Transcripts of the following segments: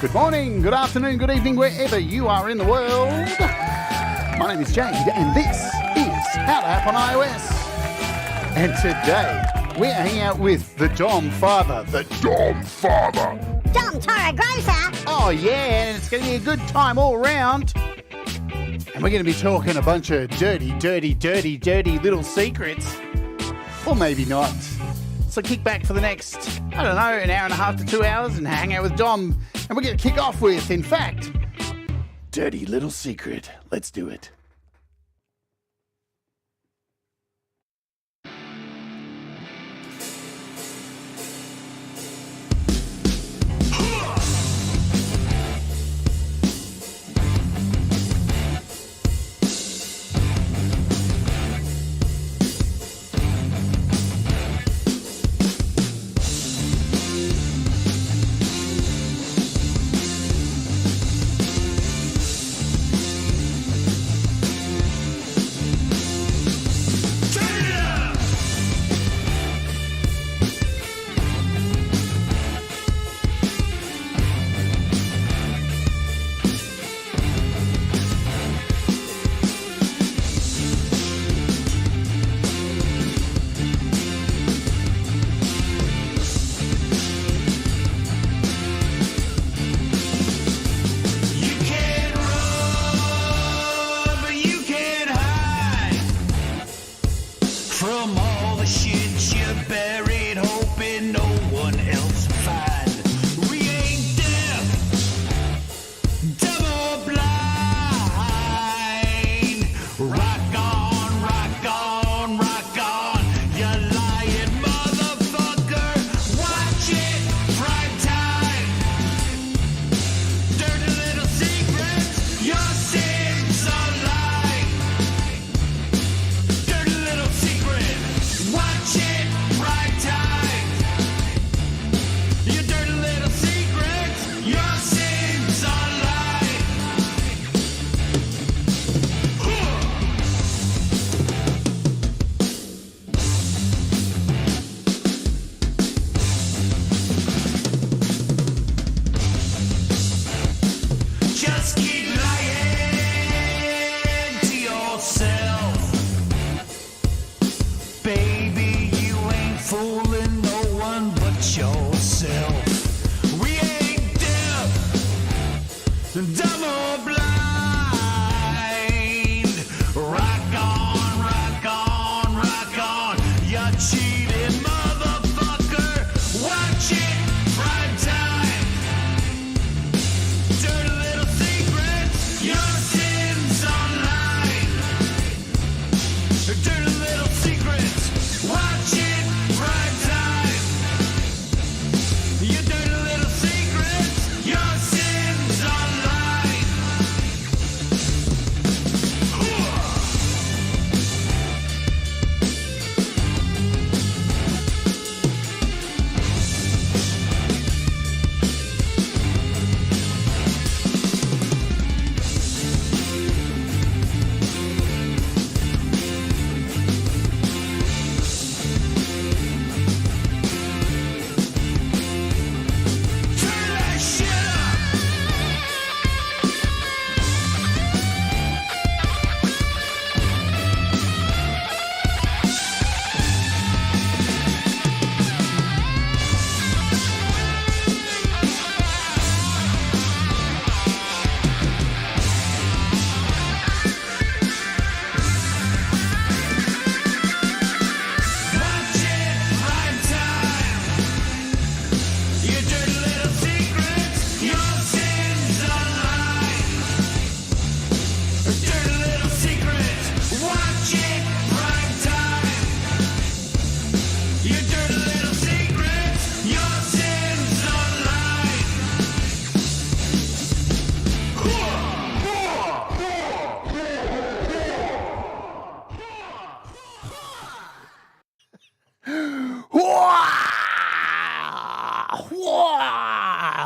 Good morning, good afternoon, good evening, wherever you are in the world. My name is Jade, and this is How to App on iOS. And today, we're hanging out with the Dom Father. Dom Torregrossa. Oh, yeah, and it's going to be a good time all round. And we're going to be talking a bunch of dirty little secrets. Or maybe not. So kick back for the next, I don't know, an hour and a half to 2 hours and hang out with Dom. And we're going to kick off with, in fact, dirty little secret. Let's do it.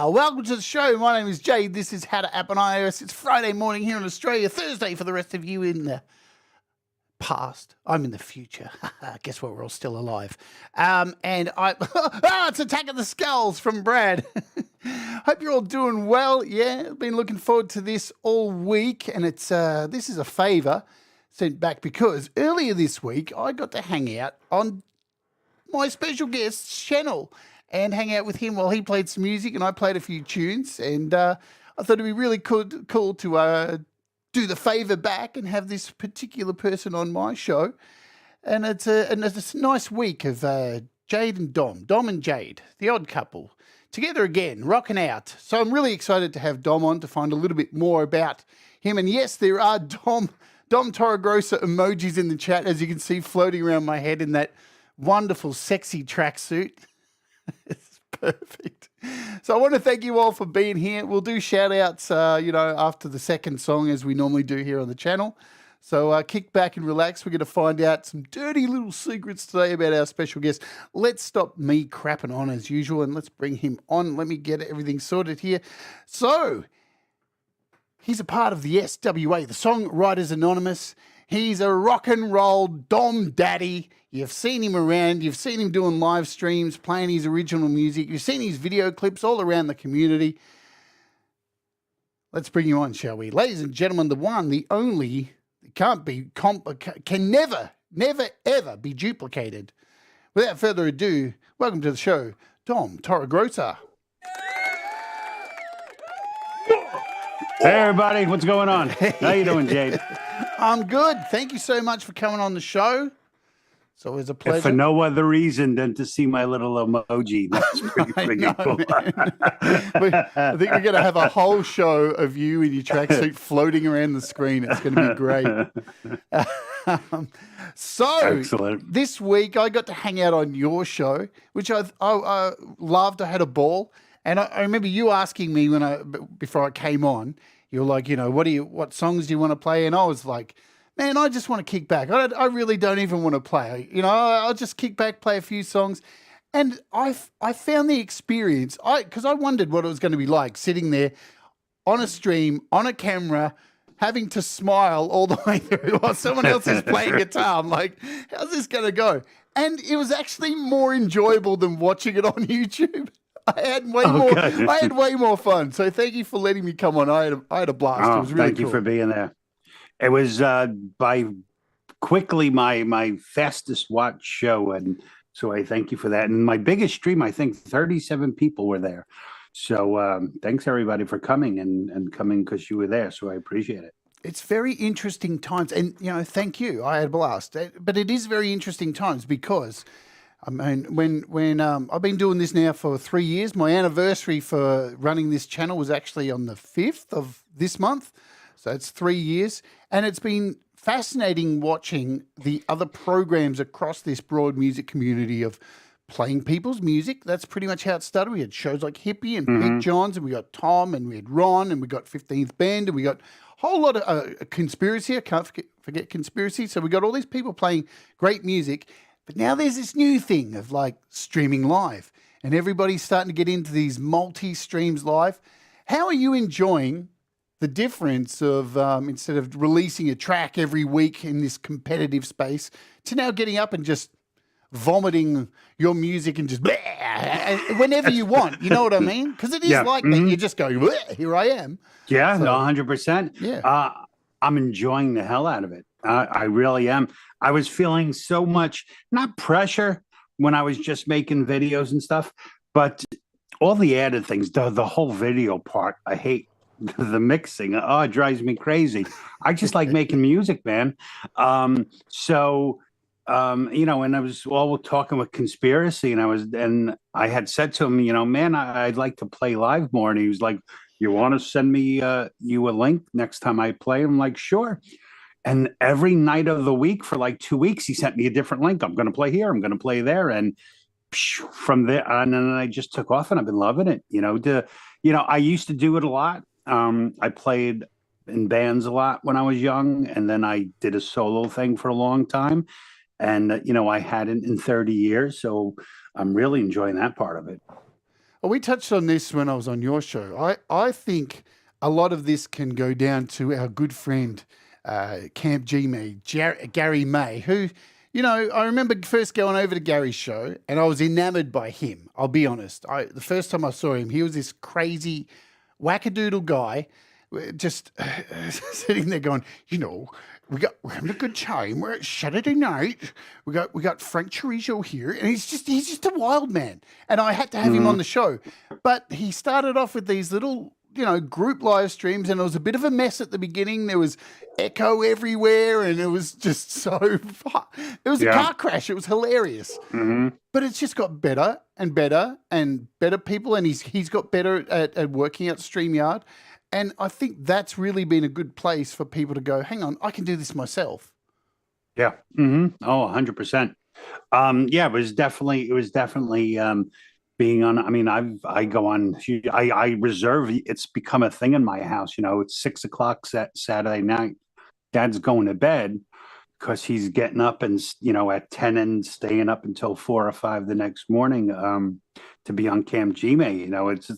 Welcome to the show. My name is Jade. This is How to App on iOS. It's Friday morning here in Australia, Thursday for the rest of you in past. I'm in the future. Guess what? We're all still alive. And I, it's Attack of the Skulls from Brad. Hope you're all doing well. Yeah, been looking forward to this all week, and it's this is a favour sent back because earlier this week I got to hang out on my special guest's channel and hang out with him while he played some music and I played a few tunes, and I thought it'd be really cool to do the favour back and have this particular person on my show. And it's a nice week of Jade and Dom and Jade, the odd couple, together again, rocking out. So I'm really excited to have Dom on to find a little bit more about him. And yes, there are Dom Torregrossa emojis in the chat, as you can see, floating around my head in that wonderful, sexy tracksuit. It's perfect. So I want to thank you all for being here. We'll do shout-outs, after the second song, as we normally do here on the channel. So kick back and relax. We're going to find out some dirty little secrets today about our special guest. Let's stop me crapping on as usual, and let's bring him on. Let me get everything sorted here. So he's a part of the SWA, the Songwriters Anonymous. He's a rock and roll Dom daddy. You've seen him around. You've seen him doing live streams, playing his original music. You've seen his video clips all around the community. Let's bring you on, shall we? Ladies and gentlemen, the one, the only, can never, ever be duplicated. Without further ado, welcome to the show, Dom Torregrossa. Hey everybody, what's going on? How you doing, Jade? I'm good. Thank you so much for coming on the show. It's always a pleasure. If for no other reason than to see my little emoji. That's pretty cool. I think we're going to have a whole show of you in your tracksuit floating around the screen. It's going to be great. Excellent. This week I got to hang out on your show, which I loved. I had a ball. And I remember you asking me before I came on, you were like, what songs do you want to play? And I was like, man, I just want to kick back. I really don't even want to play. I'll just kick back, play a few songs. And I found the experience, because I wondered what it was going to be like sitting there on a stream, on a camera, having to smile all the way through while someone else is playing guitar. I'm like, how's this going to go? And it was actually more enjoyable than watching it on YouTube. I had way more fun. So thank you for letting me come on. I had a blast. It was really thank you for being there. It was by quickly my fastest watch show, and so I thank you for that. And my biggest stream, I think 37 people were there. So thanks everybody for coming and coming because you were there. So I appreciate it. It's very interesting times, and thank you. I had a blast. But it is very interesting times because I mean, when I've been doing this now for 3 years, my anniversary for running this channel was actually on the 5th of this month. So it's 3 years. And it's been fascinating watching the other programs across this broad music community of playing people's music. That's pretty much how it started. We had shows like Hippie and Pete Johns, and we got Tom, and we had Ron, and we got 15th Band, and we got a whole lot of Conspiracy. I can't forget Conspiracy. So we got all these people playing great music. But now there's this new thing of like streaming live, and everybody's starting to get into these multi-streams live. How are you enjoying the difference of instead of releasing a track every week in this competitive space to now getting up and just vomiting your music and just whenever you want? You know what I mean? Because it is like that. You just go, here I am. Yeah, so, no, 100%. Yeah. I'm enjoying the hell out of it. I really am. I was feeling so much, not pressure when I was just making videos and stuff, but all the added things, the whole video part, I hate the mixing. Oh, it drives me crazy. I just like making music, man. And I was all talking with Conspiracy, and I had said to him, man, I'd like to play live more. And he was like, you want to send me you a link next time I play? I'm like, sure. And every night of the week for like 2 weeks, he sent me a different link. I'm going to play here. I'm going to play there. And from there, and then I just took off, and I've been loving it. I used to do it a lot. I played in bands a lot when I was young, and then I did a solo thing for a long time. And, I hadn't in 30 years. So I'm really enjoying that part of it. Well, we touched on this when I was on your show. I think a lot of this can go down to our good friend, Camp G Me, Gary May, who, you know, I remember first going over to Gary's show and I was enamored by him. I'll be honest. The first time I saw him, he was this crazy wackadoodle guy, just sitting there going, you know, we're having a good time. We're at Saturday night. We got Frank Chorizo here, and he's just a wild man. And I had to have him on the show, but he started off with these little, you know, group live streams, and it was a bit of a mess at the beginning. There was echo everywhere, and it was just so fun. It was a car crash. It was hilarious. But it's just got better and better and better people, and he's got better at working out StreamYard. And I think that's really been a good place for people to go, hang on, I can do this myself. Yeah. Oh, 100%. Yeah, it was definitely being on. I mean, I go on, I reserve, it's become a thing in my house. You know, it's 6:00 Saturday night. Dad's going to bed because he's getting up and, you know, at 10 and staying up until 4 or 5 the next morning to be on Camp Gmail. You know, it's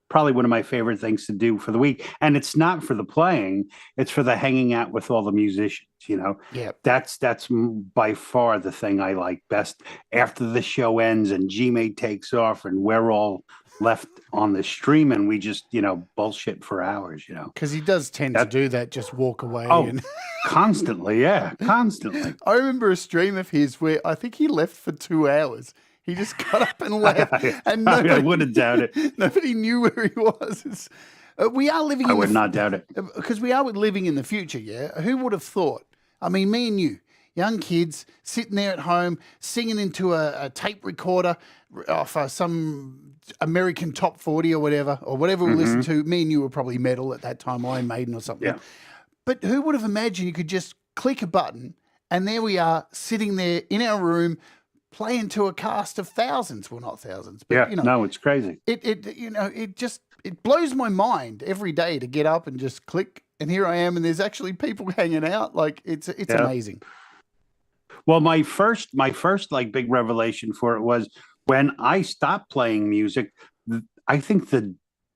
probably one of my favorite things to do for the week. And it's not for the playing, it's for the hanging out with all the musicians, you know. Yeah. That's by far the thing I like best. After the show ends and Gmail takes off and we're all left on the stream and we just, you know, bullshit for hours, you know. Because he does tend to do that, just walk away. Oh, constantly, yeah, constantly. I remember a stream of his where I think he left for 2 hours. He just got up and left, and I wouldn't doubt it. Nobody knew where he was. We are living. I would not doubt it, because we are living in the future. Yeah, who would have thought? I mean, me and you, young kids, sitting there at home singing into a tape recorder off some American Top 40 or whatever we listened to. Me and you were probably metal at that time, Iron Maiden or something. Yeah. But who would have imagined you could just click a button and there we are sitting there in our room, playing to a cast of thousands. Well, not thousands, but yeah, you know, no, it's crazy. It blows my mind every day to get up and just click, and here I am, and there's actually people hanging out. Like it's amazing. Well, my first like big revelation for it was when I stopped playing music. I think the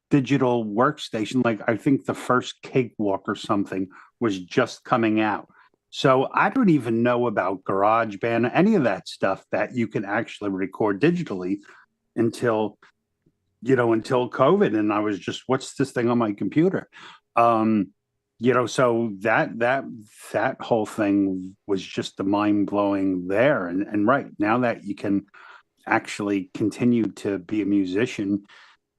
digital workstation, like I think the first Cakewalk or something was just coming out. So I don't even know about GarageBand, any of that stuff that you can actually record digitally until COVID. And I was just, what's this thing on my computer? You know, so that whole thing was just the mind blowing there. And right now that you can actually continue to be a musician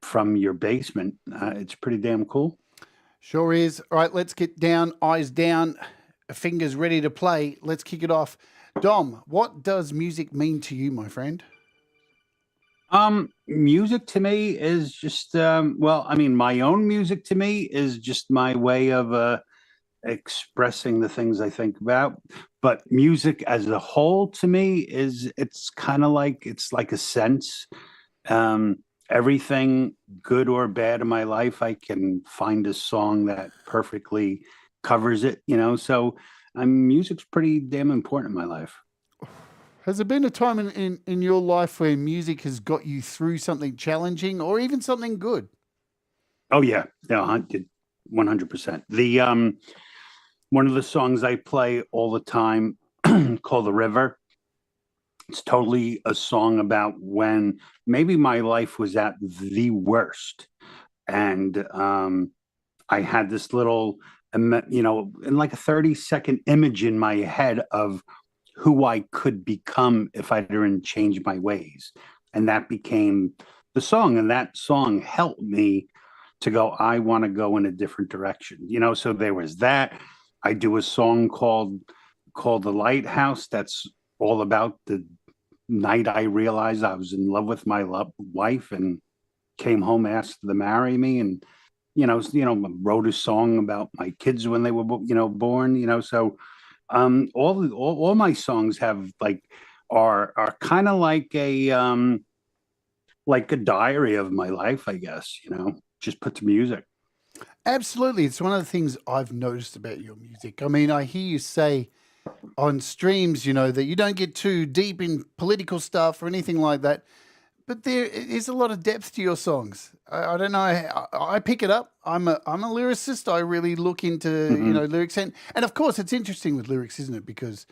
from your basement, it's pretty damn cool. Sure is. All right, let's get down, eyes down, fingers ready to play. Let's kick it off. Dom, what does music mean to you, my friend? Music to me is just, well, I mean, my own music to me is just my way of expressing the things I think about. But music as a whole to me it's like a sense. Everything good or bad in my life, I can find a song that perfectly covers it, you know. So music's pretty damn important in my life. Has there been a time in your life where music has got you through something challenging or even something good? Oh yeah, 100%. The one of the songs I play all the time called The River. It's totally a song about when maybe my life was at the worst, and I had this little, you know, in like a 30-second image in my head of who I could become if I didn't change my ways. And that became the song. And that song helped me to go, I want to go in a different direction. You know, so there was that. I do a song called The Lighthouse. That's all about the night I realized I was in love with my wife and came home, asked to marry me. And, you know, wrote a song about my kids when they were, born, you know, so all my songs have are kind of like a diary of my life, I guess, you know, just put to music. Absolutely. It's one of the things I've noticed about your music. I mean, I hear you say on streams, you know, that you don't get too deep in political stuff or anything like that. But there is a lot of depth to your songs. I don't know. I pick it up. I'm a lyricist. I really look into lyrics, and of course it's interesting with lyrics, isn't it? Because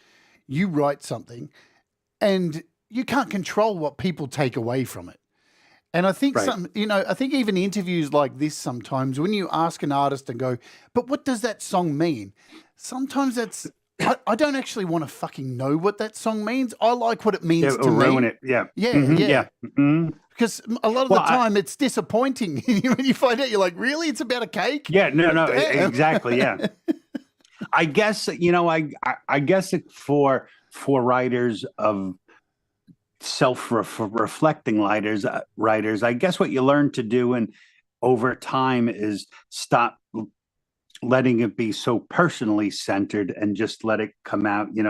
you write something, and you can't control what people take away from it. And I think Right. I think even interviews like this sometimes when you ask an artist and go, but what does that song mean? Sometimes I don't actually want to fucking know what that song means. I like what it means to me. Ruin it. Yeah. Yeah, Mhm, yeah. Mhm. Because a lot of the time it's disappointing. When you find out, you're like, really? It's about a cake? Yeah. No. Damn. Exactly. Yeah. I guess I guess for writers of self-reflecting writers, I guess what you learn to do and over time is stop letting it be so personally centered and just let it come out, in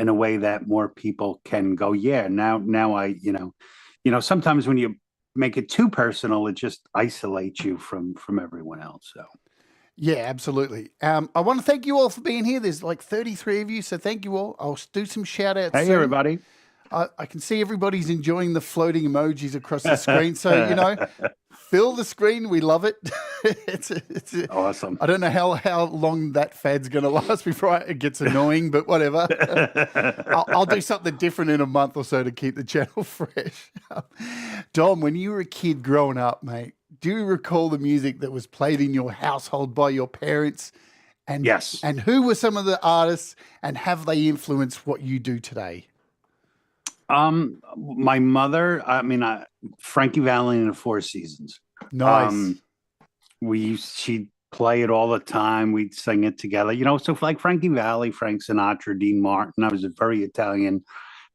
a way that more people can go, yeah, now I, sometimes when you make it too personal, it just isolates you from everyone else. So Yeah, absolutely. I want to thank you all for being here. There's like 33 of you, so thank you all. I'll do some shout outs hey soon. everybody. I can see everybody's enjoying the floating emojis across the screen. So, fill the screen. We love it. it's Awesome. I don't know how long that fad's going to last before it gets annoying, but whatever. I'll do something different in a month or so to keep the channel fresh. Dom, when you were a kid growing up, mate, do you recall the music that was played in your household by your parents? And Yes. And who were some of the artists, and have they influenced what you do today? My mother, Frankie Valli and the Four Seasons. Nice. She'd play it all the time. We'd sing it together, so like Frankie Valli, Frank Sinatra, Dean Martin. I was a very Italian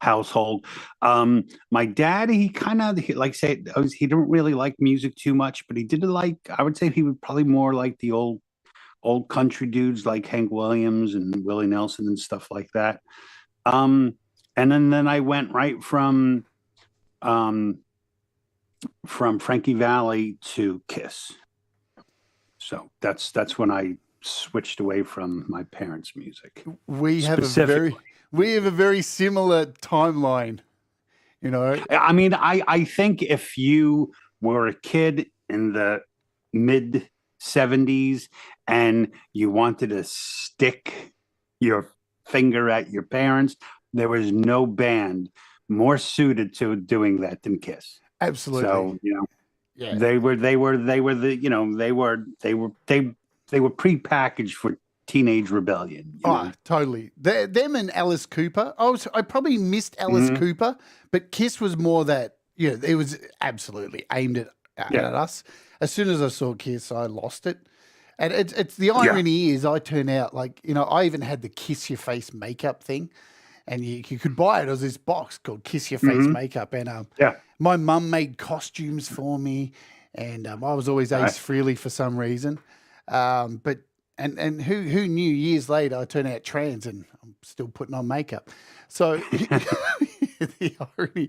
household. My dad, he kind of, like say, he didn't really like music too much, but he did like, I would say he would probably more like the old country dudes like Hank Williams and Willie Nelson and stuff like that. And then I went right from Frankie Valli to Kiss. So that's when I switched away from my parents' music. We have a very similar timeline, I think if you were a kid in the mid 70s and you wanted to stick your finger at your parents, there was no band more suited to doing that than Kiss. Absolutely. So, yeah. they were prepackaged for teenage rebellion. Totally. Them and Alice Cooper. I probably missed Alice Cooper, but Kiss was more that, it was absolutely aimed at us. As soon as I saw Kiss, I lost it. And it's the irony is I turn out like, I even had the Kiss Your Face makeup thing. And you could buy it as this box called Kiss Your Face Makeup. And my mum made costumes for me. And I was always Ace Frehley for some reason. But who knew years later I turned out trans and I'm still putting on makeup. So the irony.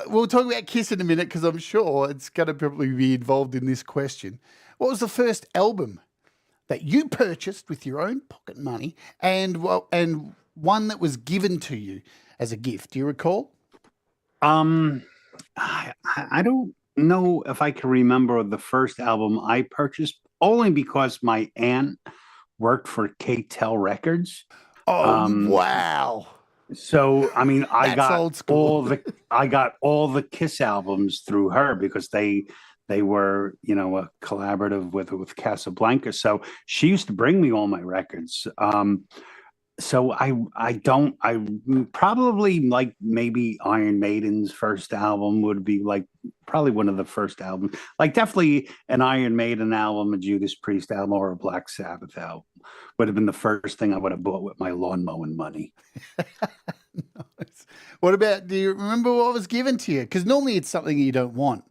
We'll talk about Kiss in a minute because I'm sure it's going to probably be involved in this question. What was the first album that you purchased with your own pocket money and one that was given to you as a gift? Do you recall? I don't know if I can remember the first album I purchased, only because my aunt worked for K-Tel Records. Oh, wow. So, I got old school. I got all the Kiss albums through her because they were, a collaborative with Casablanca. So she used to bring me all my records. So I probably like maybe Iron Maiden's first album would be like probably one of the first albums, like definitely an Iron Maiden album, a Judas Priest album, or a Black Sabbath album would have been the first thing I would have bought with my lawn mowing money. Nice. What about, do you remember what was given to you? Because normally it's something you don't want.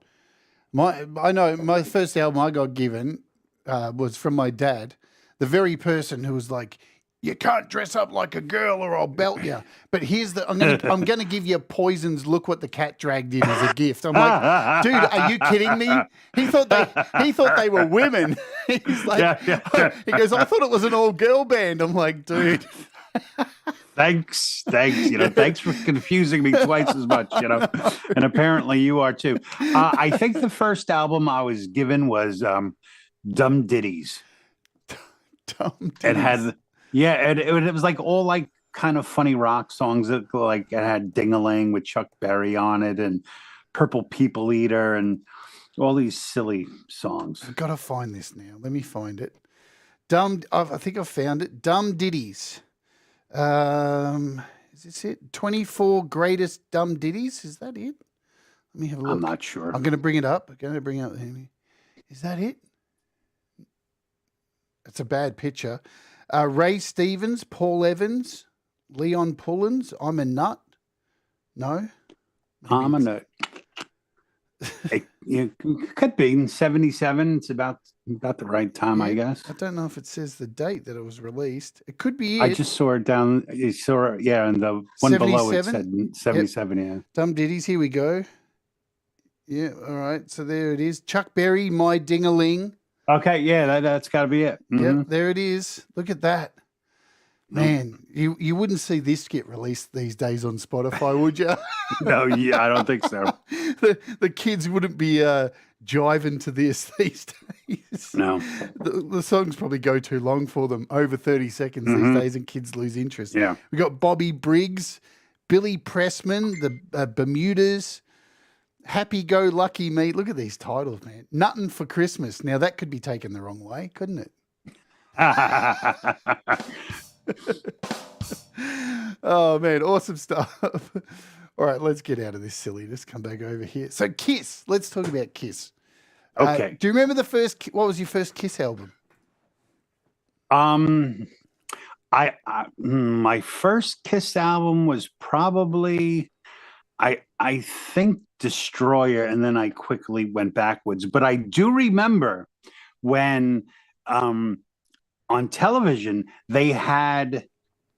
I know my first album I got given was from my dad, the very person who was like, you can't dress up like a girl or I'll belt you. But here's I'm gonna give you Poison's Look What the Cat Dragged In as a gift. I'm like, dude, are you kidding me? He thought they were women. He's like, he goes, I thought it was an all girl band. I'm like, dude. Thanks. Thanks for confusing me twice as much, and apparently you are too. I think the first album I was given was Dumb Ditties. Dumb Ditties. It had, it was like all like kind of funny rock songs that like it had Ding-a-Ling with Chuck Berry on it and Purple People Eater and all these silly songs. I've got to find this now. Let me find it. I think I found it. Dumb Ditties. Is this it? 24 greatest dumb ditties? Is that it? Let me have a look. I'm not sure. I'm going to bring it up. Is that it? It's a bad picture. Ray Stevens, Paul Evans, Leon Pullins, I'm a Nut. No? I'm a Nut. It could be in 77. It's about the right time, I guess. I don't know if it says the date that it was released. It could be it. I just saw it down. You saw it, and the one below it said 77. Yep. Yeah. Dumb Ditties. Here we go. Yeah. All right. So there it is. Chuck Berry, My Ding-a-Ling. Okay. Yeah. That's got to be it. Mm-hmm. Yep. There it is. Look at that. Man, you wouldn't see this get released these days on Spotify, would you? No, I don't think so. The kids wouldn't be jiving to this these days. No. The songs probably go too long for them, over 30 seconds these days, and kids lose interest. Yeah. We got Bobby Briggs, Billy Pressman, the Bermudas, Happy Go Lucky Me. Look at these titles, man. Nuttin' for Christmas. Now, that could be taken the wrong way, couldn't it? Oh man, awesome stuff. All right, let's get out of this silliness. Come back over here. So Kiss, let's talk about Kiss. Okay. Do you remember what was your first Kiss album? My first Kiss album was probably I think Destroyer, and then I quickly went backwards. But I do remember when on television they had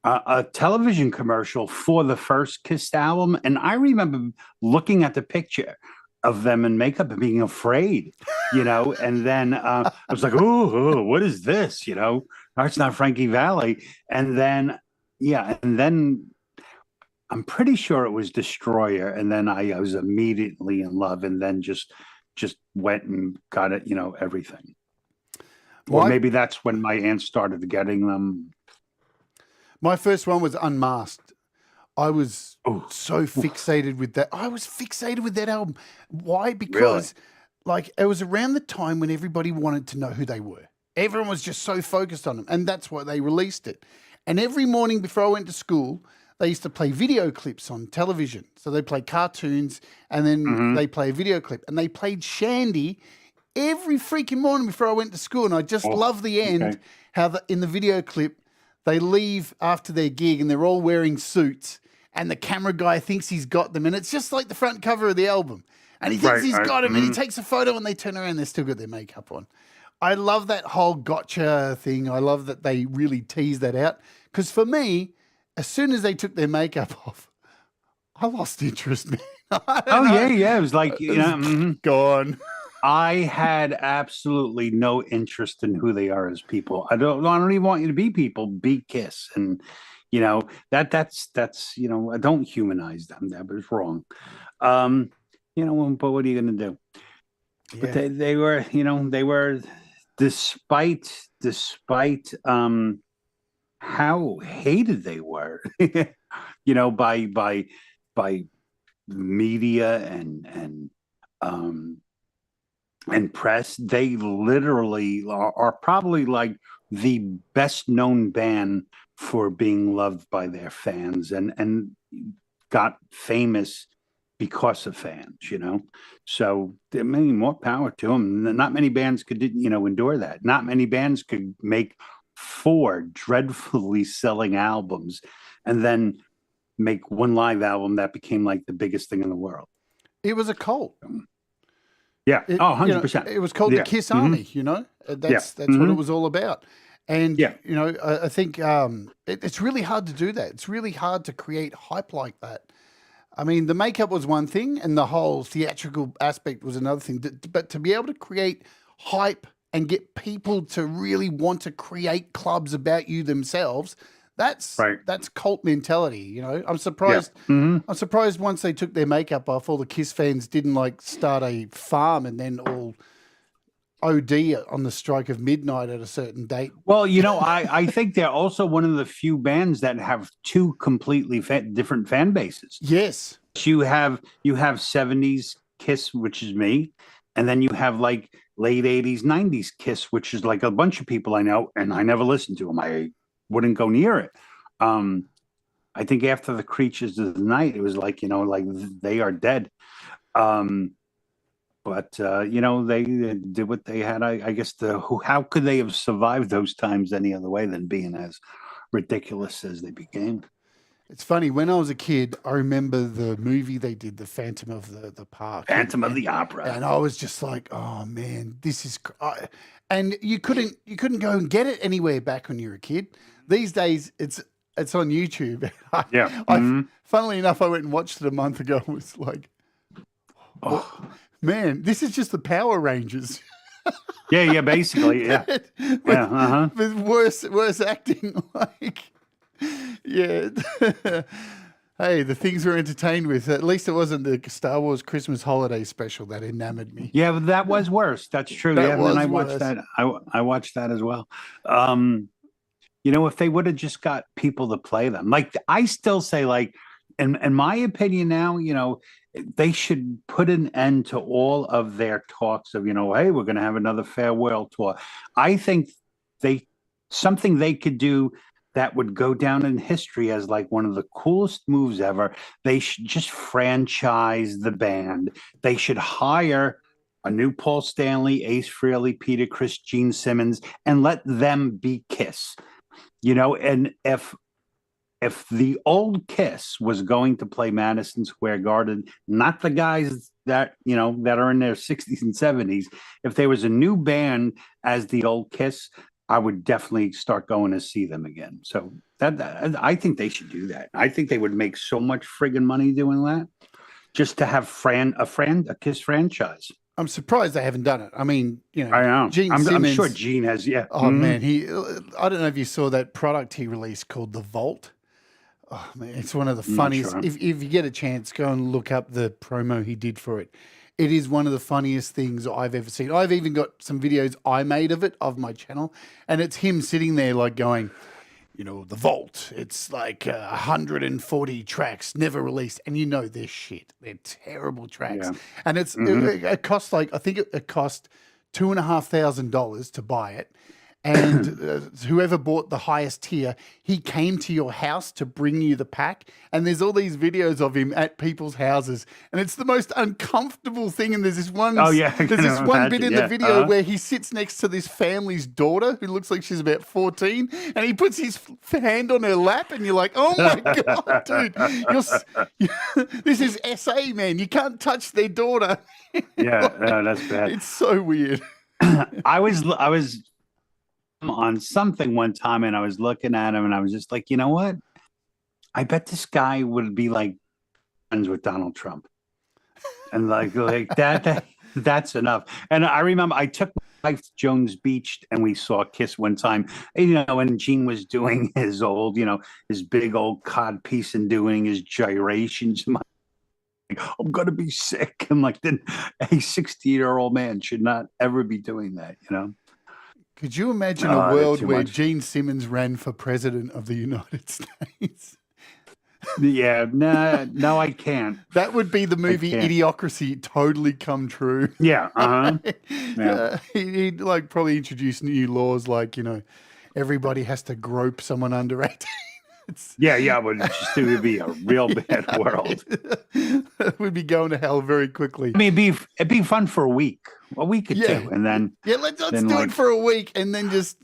a television commercial for the first Kiss album, and I remember looking at the picture of them in makeup and being afraid, and then I was like, oh, what is this? It's not Frankie Valli. And then, I'm pretty sure it was Destroyer. And then I was immediately in love, and then just went and got it, everything. Or maybe that's when my aunt started getting them. My first one was Unmasked. I was so fixated with that. I was fixated with that album. Why? Because it was around the time when everybody wanted to know who they were. Everyone was just so focused on them, and that's why they released it. And every morning before I went to school, they used to play video clips on television. So they play cartoons, and then they play a video clip. And they played Shandy every freaking morning before I went to school. And I just love the end, how in the video clip, they leave after their gig and they're all wearing suits, and the camera guy thinks he's got them. And it's just like the front cover of the album. And he thinks he's got them, and he takes a photo, and they turn around, they're still got their makeup on. I love that whole gotcha thing. I love that they really tease that out. Because for me, as soon as they took their makeup off, I lost interest, man. Yeah. It was like, gone. I had absolutely no interest in who they are as people. I don't even want you to be people. Be Kiss, and that's I don't humanize them. That was wrong. But what are you going to do? Yeah. But they were despite how hated they were, by media and press. They literally are probably like the best known band for being loved by their fans and got famous because of fans, So more power to them. Not many bands could, endure that. Not many bands could make 4 dreadfully selling albums and then make one live album that became like the biggest thing in the world. It was a cult. Yeah. 100%. It was called the Kiss Army, That's what it was all about. And, I think it's really hard to do that. It's really hard to create hype like that. I mean, the makeup was one thing and the whole theatrical aspect was another thing. But to be able to create hype and get people to really want to create clubs about you themselves, Right. That's cult mentality, you know. I'm Yeah. surprised. I'm surprised once they took their makeup off, all the Kiss fans didn't like start a farm and then all OD on the strike of midnight at a certain date. Well, I think they're also one of the few bands that have two completely different fan bases. Yes. You have 70s Kiss, which is me, and then you have like late 80s, 90s Kiss, which is like a bunch of people I know, and I never listened to them. I wouldn't go near it. I think after the Creatures of the Night, it was like, like they are dead. But they did what they had. I guess how could they have survived those times any other way than being as ridiculous as they became? It's funny, when I was a kid, I remember the movie they did, The Phantom of the Park. Phantom of the Opera. And I was just like, oh man, this is and you couldn't go and get it anywhere back when you were a kid. These days it's on YouTube. Yeah. Funnily enough, I went and watched it a month ago. It was like, oh man, this is just the Power Rangers. Yeah, basically, yeah. With worse acting, like, yeah. Hey, the things we're entertained with. At least it wasn't the Star Wars Christmas holiday special that enamored me. Yeah, but that was worse. That's true. That Yeah, was and I worse. watched that. I watched that as well. If they would have just got people to play them, like I still say, like, in my opinion now, they should put an end to all of their talks of, hey, we're going to have another farewell tour. I think something they could do that would go down in history as like one of the coolest moves ever. They should just franchise the band. They should hire a new Paul Stanley, Ace Frehley, Peter Criss, Gene Simmons, and let them be Kiss. And if the old Kiss was going to play Madison Square Garden, not the guys that that are in their 60s and 70s, if there was a new band as the old Kiss, I would definitely start going to see them again. So that I think they should do that. I think they would make so much friggin' money doing that, just to have a Kiss franchise. I'm surprised they haven't done it. I mean, I know. I'm sure Simmons, Gene has. Yeah. Oh man, I don't know if you saw that product he released called The Vault. Oh man, it's one of the funniest. Sure. If you get a chance, go and look up the promo he did for it. It is one of the funniest things I've ever seen. I've even got some videos I made of it, of my channel, and it's him sitting there like going, The Vault. It's like 140 tracks never released, and they're shit. They're terrible tracks, and it cost I think it cost $2,500 to buy it. And whoever bought the highest tier, he came to your house to bring you the pack. And there's all these videos of him at people's houses, and it's the most uncomfortable thing. And there's this one, one bit in the video where he sits next to this family's daughter who looks like she's about 14, and he puts his hand on her lap, and you're like, oh my god, dude, this is SA, man. You can't touch their daughter. That's bad. It's so weird. I was on something one time, and I was looking at him, and I was just like, you know what? I bet this guy would be like friends with Donald Trump, and like that's enough. And I remember I took my wife to Jones Beach, and we saw Kiss one time, and Gene was doing his old, his big old cod piece and doing his gyrations. I'm gonna be sick, and like then a 60-year-old man should not ever be doing that, Could you imagine a world where Gene Simmons ran for president of the United States? Yeah, no, I can't. That would be the movie Idiocracy totally come true. Yeah, yeah. He'd like probably introduce new laws like, everybody has to grope someone under 18. But it would be a real bad world. We'd be going to hell very quickly. I mean, it'd be fun for a week or two, and then let's do it for a week, and then just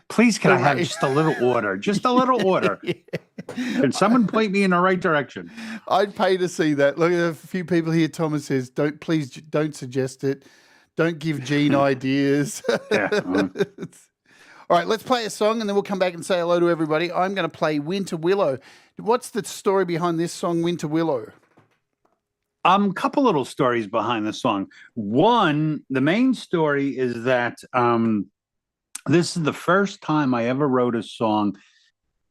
please, can I have just a little order? Just a little order. Can someone point me in the right direction? I'd pay to see that. Look, a few people here. Thomas says, "Please don't suggest it. Don't give Gene ideas." All right, let's play a song, and then we'll come back and say hello to everybody. I'm going to play Winter Willow. What's the story behind this song, Winter Willow? Couple little stories behind the song. One, the main story is that this is the first time I ever wrote a song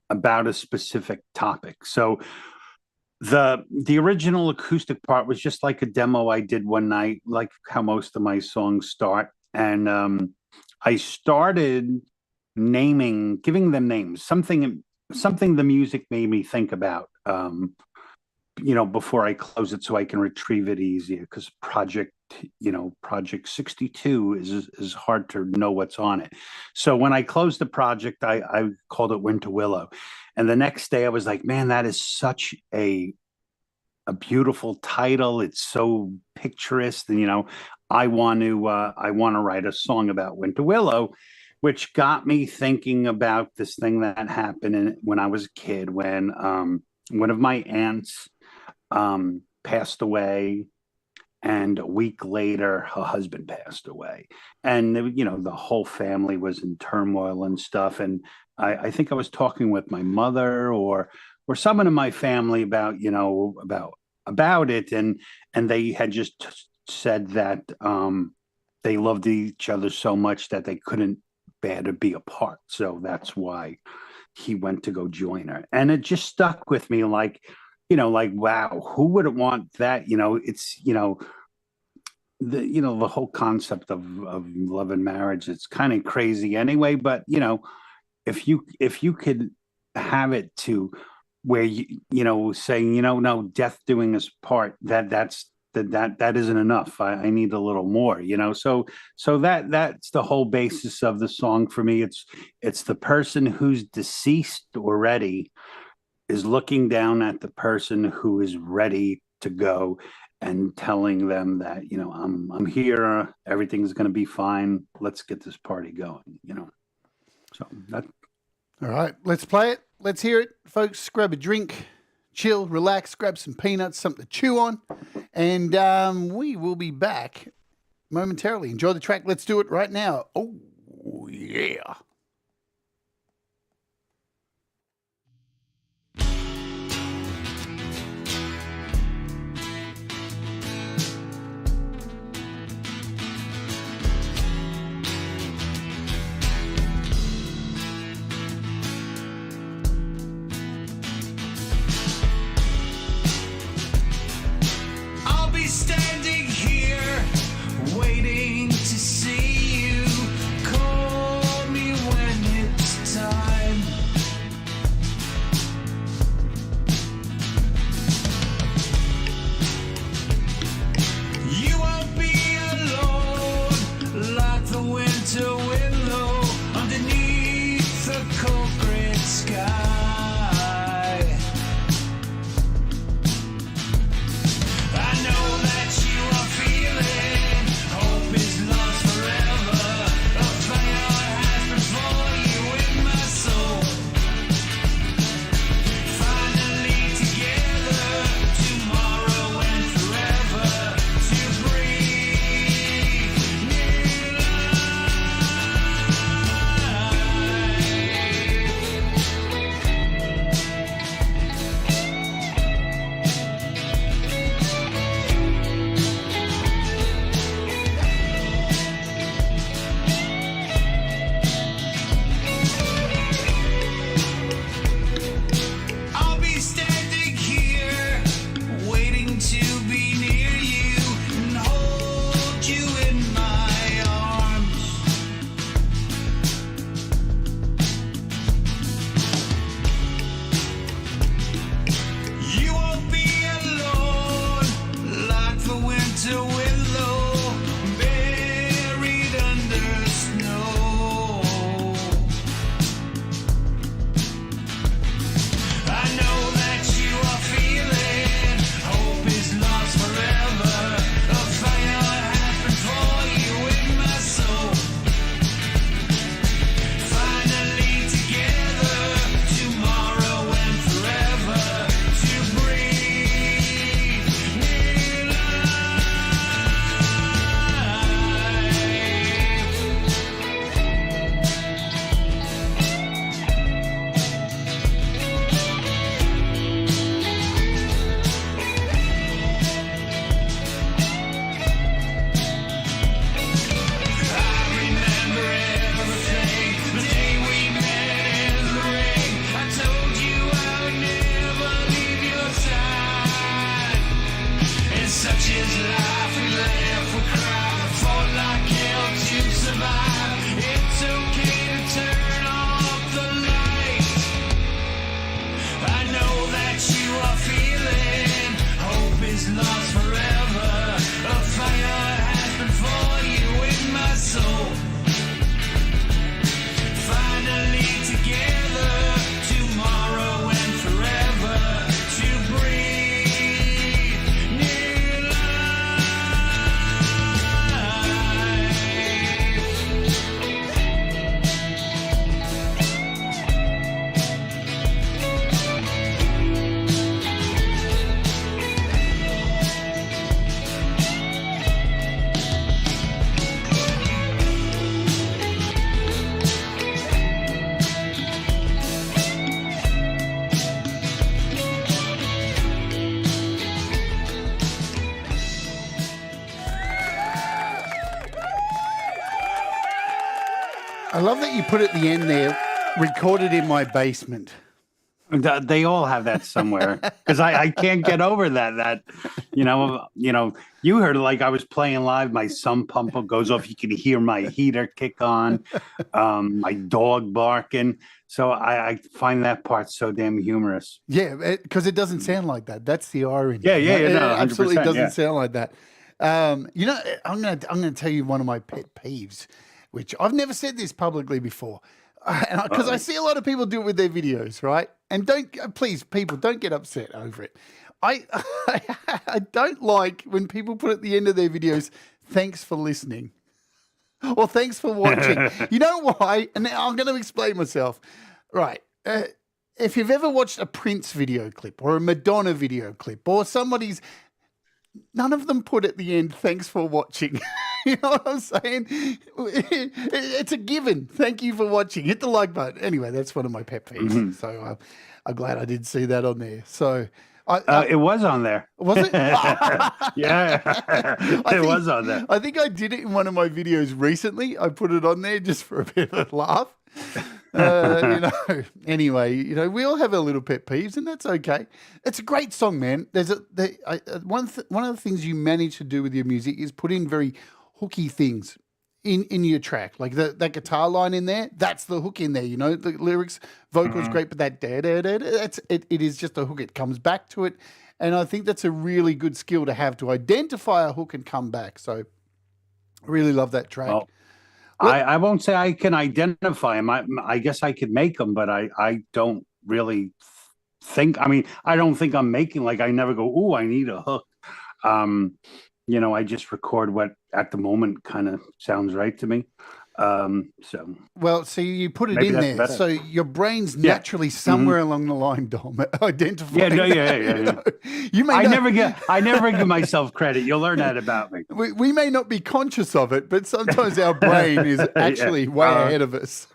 about a specific topic. So the original acoustic part was just like a demo I did one night, like how most of my songs start. And I started giving them names, something the music made me think about, before I close it so I can retrieve it easier. Because project 62 is hard to know what's on it. So when I closed the project, I called it Winter Willow. And the next day I was like, man, that is such a beautiful title. It's so picturesque. And, I want to write a song about Winter Willow, which got me thinking about this thing that happened when I was a kid, when one of my aunts passed away, and a week later her husband passed away, and the whole family was in turmoil and stuff. And I think I was talking with my mother or someone in my family about it, and they had just said that they loved each other so much that they couldn't bear to be apart. So that's why he went to go join her. And it just stuck with me, like, wow, who wouldn't want that? It's, the whole concept of love and marriage, it's kind of crazy anyway. But, if you could have it to where saying, no, death doing us part, that isn't enough. I need a little more, so that's the whole basis of the song for me. It's the person who's deceased already is looking down at the person who is ready to go and telling them that, I'm here, everything's going to be fine, let's get this party going, so that. All right, let's play it. Let's hear it, folks. Grab a drink, chill, relax, grab some peanuts, something to chew on, and we will be back momentarily. Enjoy the track. Let's do it right now. Oh, yeah. Standing here, waiting to see you. Call me I love that you put at the end there, recorded in my basement. They all have that somewhere because I can't get over that you heard like I was playing live. My sump pump goes off. You can hear my heater kick on, my dog barking. So I find that part so damn humorous. Yeah, because it doesn't sound like that. That's the irony. Yeah, It no, absolutely 100%, doesn't yeah. sound like that. I'm gonna tell you one of my pet peeves, which I've never said this publicly before, because I see a lot of people do it with their videos, right? And please, people, don't get upset over it. I don't like when people put at the end of their videos, "Thanks for listening." Or "Thanks for watching." You know why? And now I'm going to explain myself. Right. If you've ever watched a Prince video clip or a Madonna video clip or somebody's, none of them put at the end, "Thanks for watching." You know what I'm saying? It's a given. Thank you for watching. Hit the like button. Anyway, that's one of my pet peeves. Mm-hmm. So I'm glad I did see that on there. So It was on there. Was it? Yeah, it was on there. I think I did it in one of my videos recently. I put it on there just for a bit of a laugh. Anyway, we all have our little pet peeves, and that's okay. It's a great song, man. One of the things you manage to do with your music is put in very hooky things in your track, like that guitar line in there. That's the hook in there. The lyrics, vocals, great, but that da da da, it is just a hook. It comes back to it, and I think that's a really good skill to have, to identify a hook and come back. So, I really love that track. Well, I won't say I can identify them. I guess I could make them, but I don't really think. I mean, I don't think I'm making, like, I never go, "Ooh, I need a hook." I just record what at the moment kind of sounds right to me. So you put it maybe in that's there, better. so your brain's naturally somewhere along the line, Dom, identifying. Yeah. You may I not, never give myself credit. You'll learn that about me. we may not be conscious of it, but sometimes our brain is actually way ahead of us.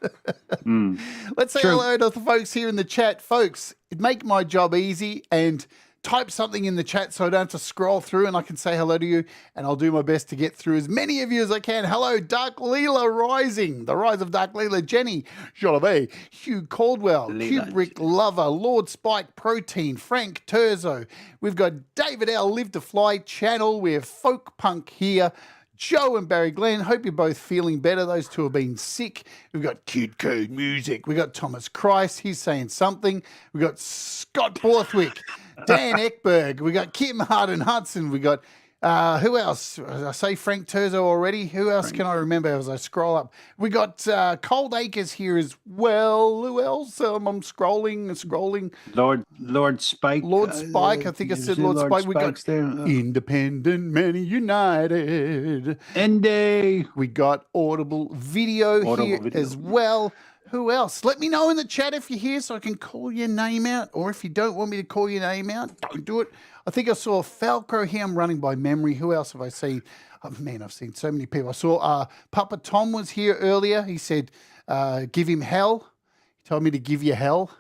Let's say hello to the folks here in the chat. Folks, it'd make my job easy, and type something in the chat so I don't have to scroll through, and I can say hello to you, and I'll do my best to get through as many of you as I can. Hello, Dark Leela Rising, the rise of Dark Leela, Jenny, Jolave, Hugh Caldwell, Kubrick Lover, Lord Spike Protein, Frank Terzo. We've got David L. Live to Fly channel. We have Folkpunk here. Joe and Barry Glenn, hope you're both feeling better. Those two have been sick. We've got Cute Code Music. We've got Thomas Christ. He's saying something. We've got Scott Borthwick, Dan Eckberg. We got Kim Harden Hudson. We got, who else? I say Frank Terzo already. Who else can I remember as I scroll up? We got Cold Acres here as well. Who else? I'm scrolling. Lord Spike. Lord Spike. I think I said Lord Spike. We got Independent Men United. ND. We got Audible Video here as well. Who else? Let me know in the chat if you're here so I can call your name out. Or if you don't want me to call your name out, don't do it. I think I saw Falco here. I'm running by memory. Who else have I seen? Oh, man, I've seen so many people. I saw Papa Tom was here earlier. He said, give him hell. He told me to give you hell.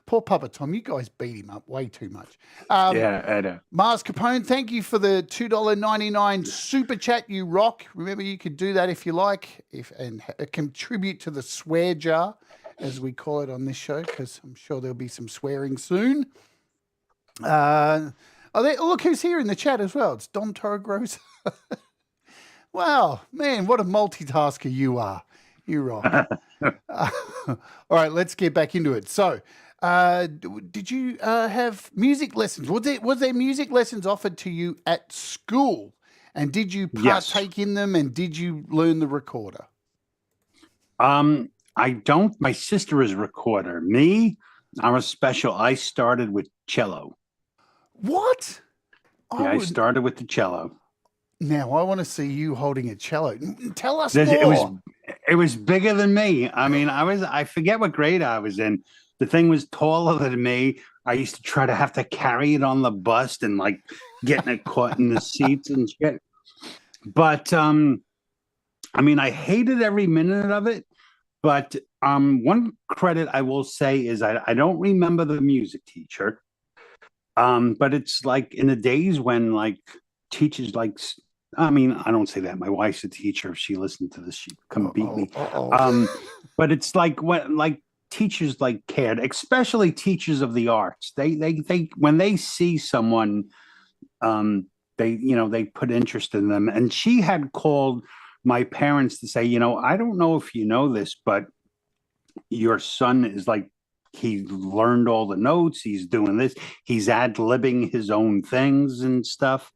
Poor Papa Tom, you guys beat him up way too much. Yeah, I know. Mars Capone, thank you for the $2.99 super chat. You rock. Remember, you could do that if you like, and contribute to the swear jar, as we call it on this show, because I'm sure there'll be some swearing soon. Look who's here in the chat as well. It's Dom Torregrossa. Wow, man, what a multitasker you are. You rock. All right, let's get back into it. So, did you have music lessons? Was there music lessons offered to you at school? And did you partake in them? And did you learn the recorder? I don't. My sister is a recorder. Me, I'm a special. I started with cello. What? I started with the cello. Now I want to see you holding a cello. Tell us more. It was bigger than me. I mean, I forget what grade I was in. The thing was taller than me. I used to try to have to carry it on the bus and like getting it caught in the seats and shit. But I mean, I hated every minute of it. But one credit I will say is I don't remember the music teacher. But it's like in the days when like teachers like I mean, I don't say that. My wife's a teacher. If she listened to this, she'd come beat me. Uh-oh. But it's like like teachers like cared, especially teachers of the arts. They when they see someone, they put interest in them. And she had called my parents to say, I don't know if you know this, but your son is like, he learned all the notes. He's doing this. He's ad-libbing his own things and stuff.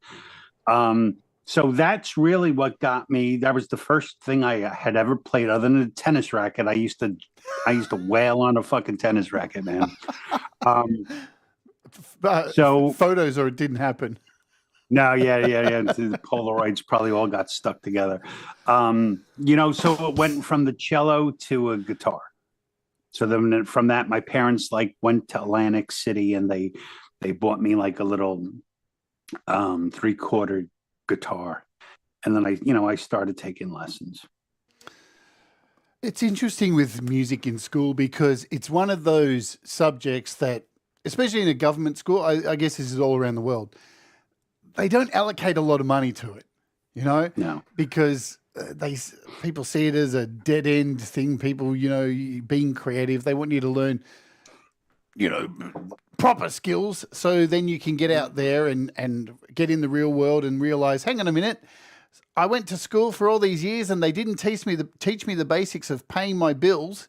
So that's really what got me. That was the first thing I had ever played other than a tennis racket. I used to wail on a fucking tennis racket, man. So photos, or it didn't happen. No, yeah. The Polaroids probably all got stuck together. So it went from the cello to a guitar. So then from that, my parents like went to Atlantic City and they bought me like a little 3/4 guitar. And then I started taking lessons. It's interesting with music in school because it's one of those subjects that, especially in a government school, I guess this is all around the world, they don't allocate a lot of money to it, No. because people see it as a dead end thing. People, being creative, they want you to learn, proper skills. So then you can get out there and get in the real world and realize, hang on a minute, I went to school for all these years and they didn't teach me the basics of paying my bills.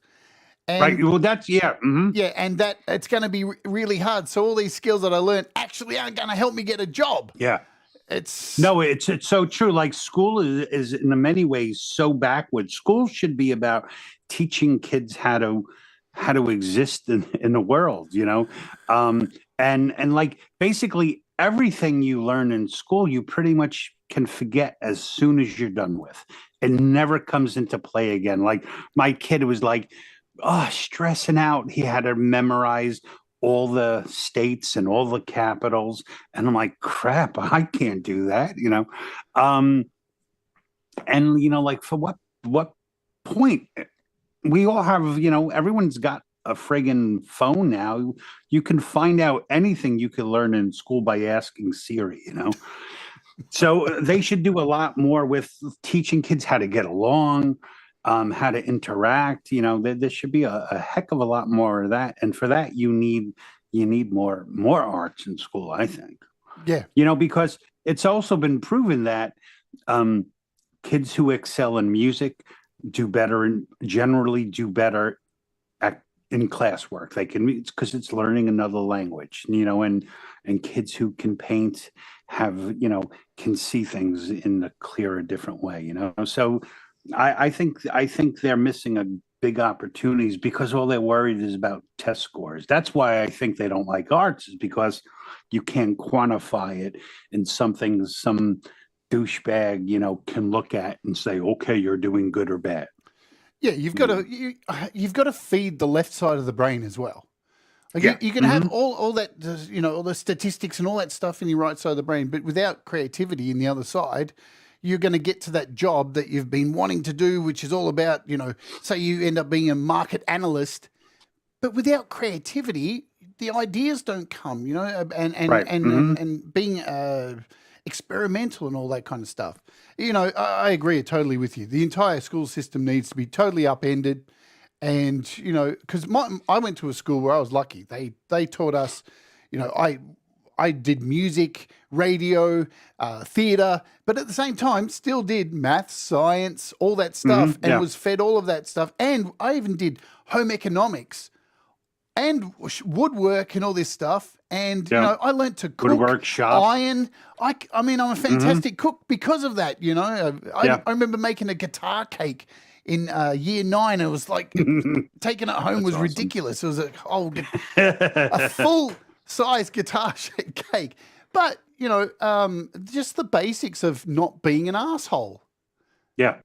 And, right. Well, that's yeah, and that it's going to be really hard. So all these skills that I learned actually aren't going to help me get a job. Yeah. It's so true. Like school is in many ways so backwards. School should be about teaching kids how to exist in the world, and like basically everything you learn in school, you pretty much can forget as soon as you're done with. It never comes into play again. Like my kid was like, stressing out. He had to memorize all the states and all the capitals. And I'm like, crap, I can't do that, and, like for what point? We all have, everyone's got a friggin' phone now. You can find out anything you could learn in school by asking Siri, So they should do a lot more with teaching kids how to get along, how to interact. There should be a heck of a lot more of that. And for that, you need more arts in school, I think. Yeah. Because it's also been proven that kids who excel in music do better and generally do better in classwork. They can, because it's learning another language, and kids who can paint can see things in a clearer, different way, So I think they're missing a big opportunities because all they're worried is about test scores. That's why I think they don't like arts, is because you can't quantify it in something some douchebag, can look at and say, okay, you're doing good or bad. Yeah, you've got to feed the left side of the brain as well. Like Yeah. you can have all that, all the statistics and all that stuff in your right side of the brain, but without creativity in the other side, you're going to get to that job that you've been wanting to do, which is all about, say you end up being a market analyst, but without creativity, the ideas don't come, and being experimental and all that kind of stuff. I agree totally with you. The entire school system needs to be totally upended. And, because I went to a school where I was lucky. They taught us, I did music, radio, theatre, but at the same time still did maths, science, all that stuff, and was fed all of that stuff. And I even did home economics and woodwork and all this stuff. And, I learned to cook, woodwork, shop, iron. I mean, I'm a fantastic cook because of that, I remember making a guitar cake in year 9. It was like taking it home was awesome. Ridiculous. It was a full-size guitar cake. But, just the basics of not being an asshole. Yeah.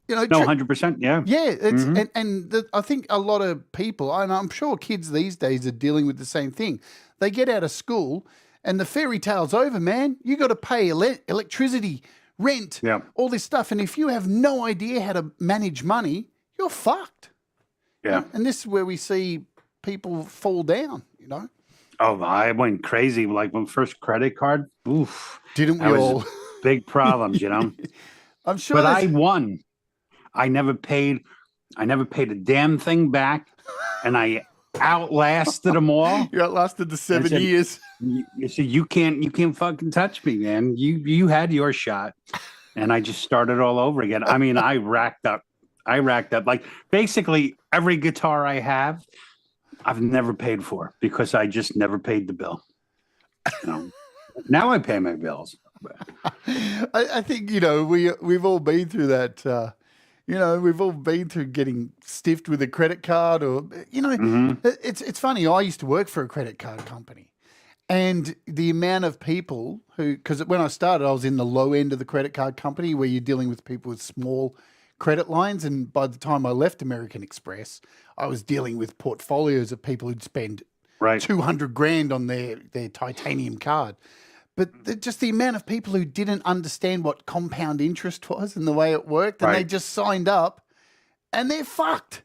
100%. Yeah. Yeah. It's, I think a lot of people, and I'm sure kids these days are dealing with the same thing. They get out of school and the fairy tale's over, man. You got to pay electricity, rent, all this stuff. And if you have no idea how to manage money, you're fucked. Yeah. And this is where we see people fall down, Oh, I went crazy. Like my first credit card. Oof. Didn't we all? big problems, you know. I'm sure But there's... I won. I never paid a damn thing back, and I outlasted them all. You outlasted the And 7 said, years. you see, you can't fucking touch me, man. You had your shot, and I just started all over again. I mean, I racked up like basically every guitar I have, I've never paid for because I just never paid the bill. You know, now I pay my bills. I think, you know, we've all been through that. You know, we've all been through getting stiffed with a credit card, or, you know, it's funny. I used to work for a credit card company, and the amount of people who, because when I started, I was in the low end of the credit card company where you're dealing with people with small credit lines. And by the time I left American Express, I was dealing with portfolios of people who'd spend Right. 200 grand on their titanium card. But just the amount of people who didn't understand what compound interest was and the way it worked, and they just signed up, and they're fucked.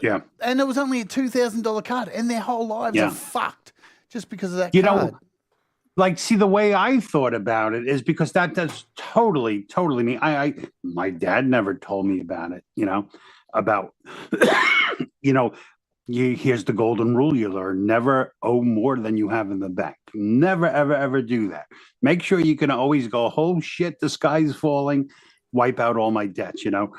Yeah. And it was only a $2,000 card, and their whole lives are fucked just because of that You card. know, like, see, the way I thought about it is because that's totally me. My dad never told me about it, you know, about, you know, here's the golden rule you learn: never owe more than you have in the bank. Never, ever do that. Make sure you can always go, oh shit, the sky's falling, wipe out all my debts, you know.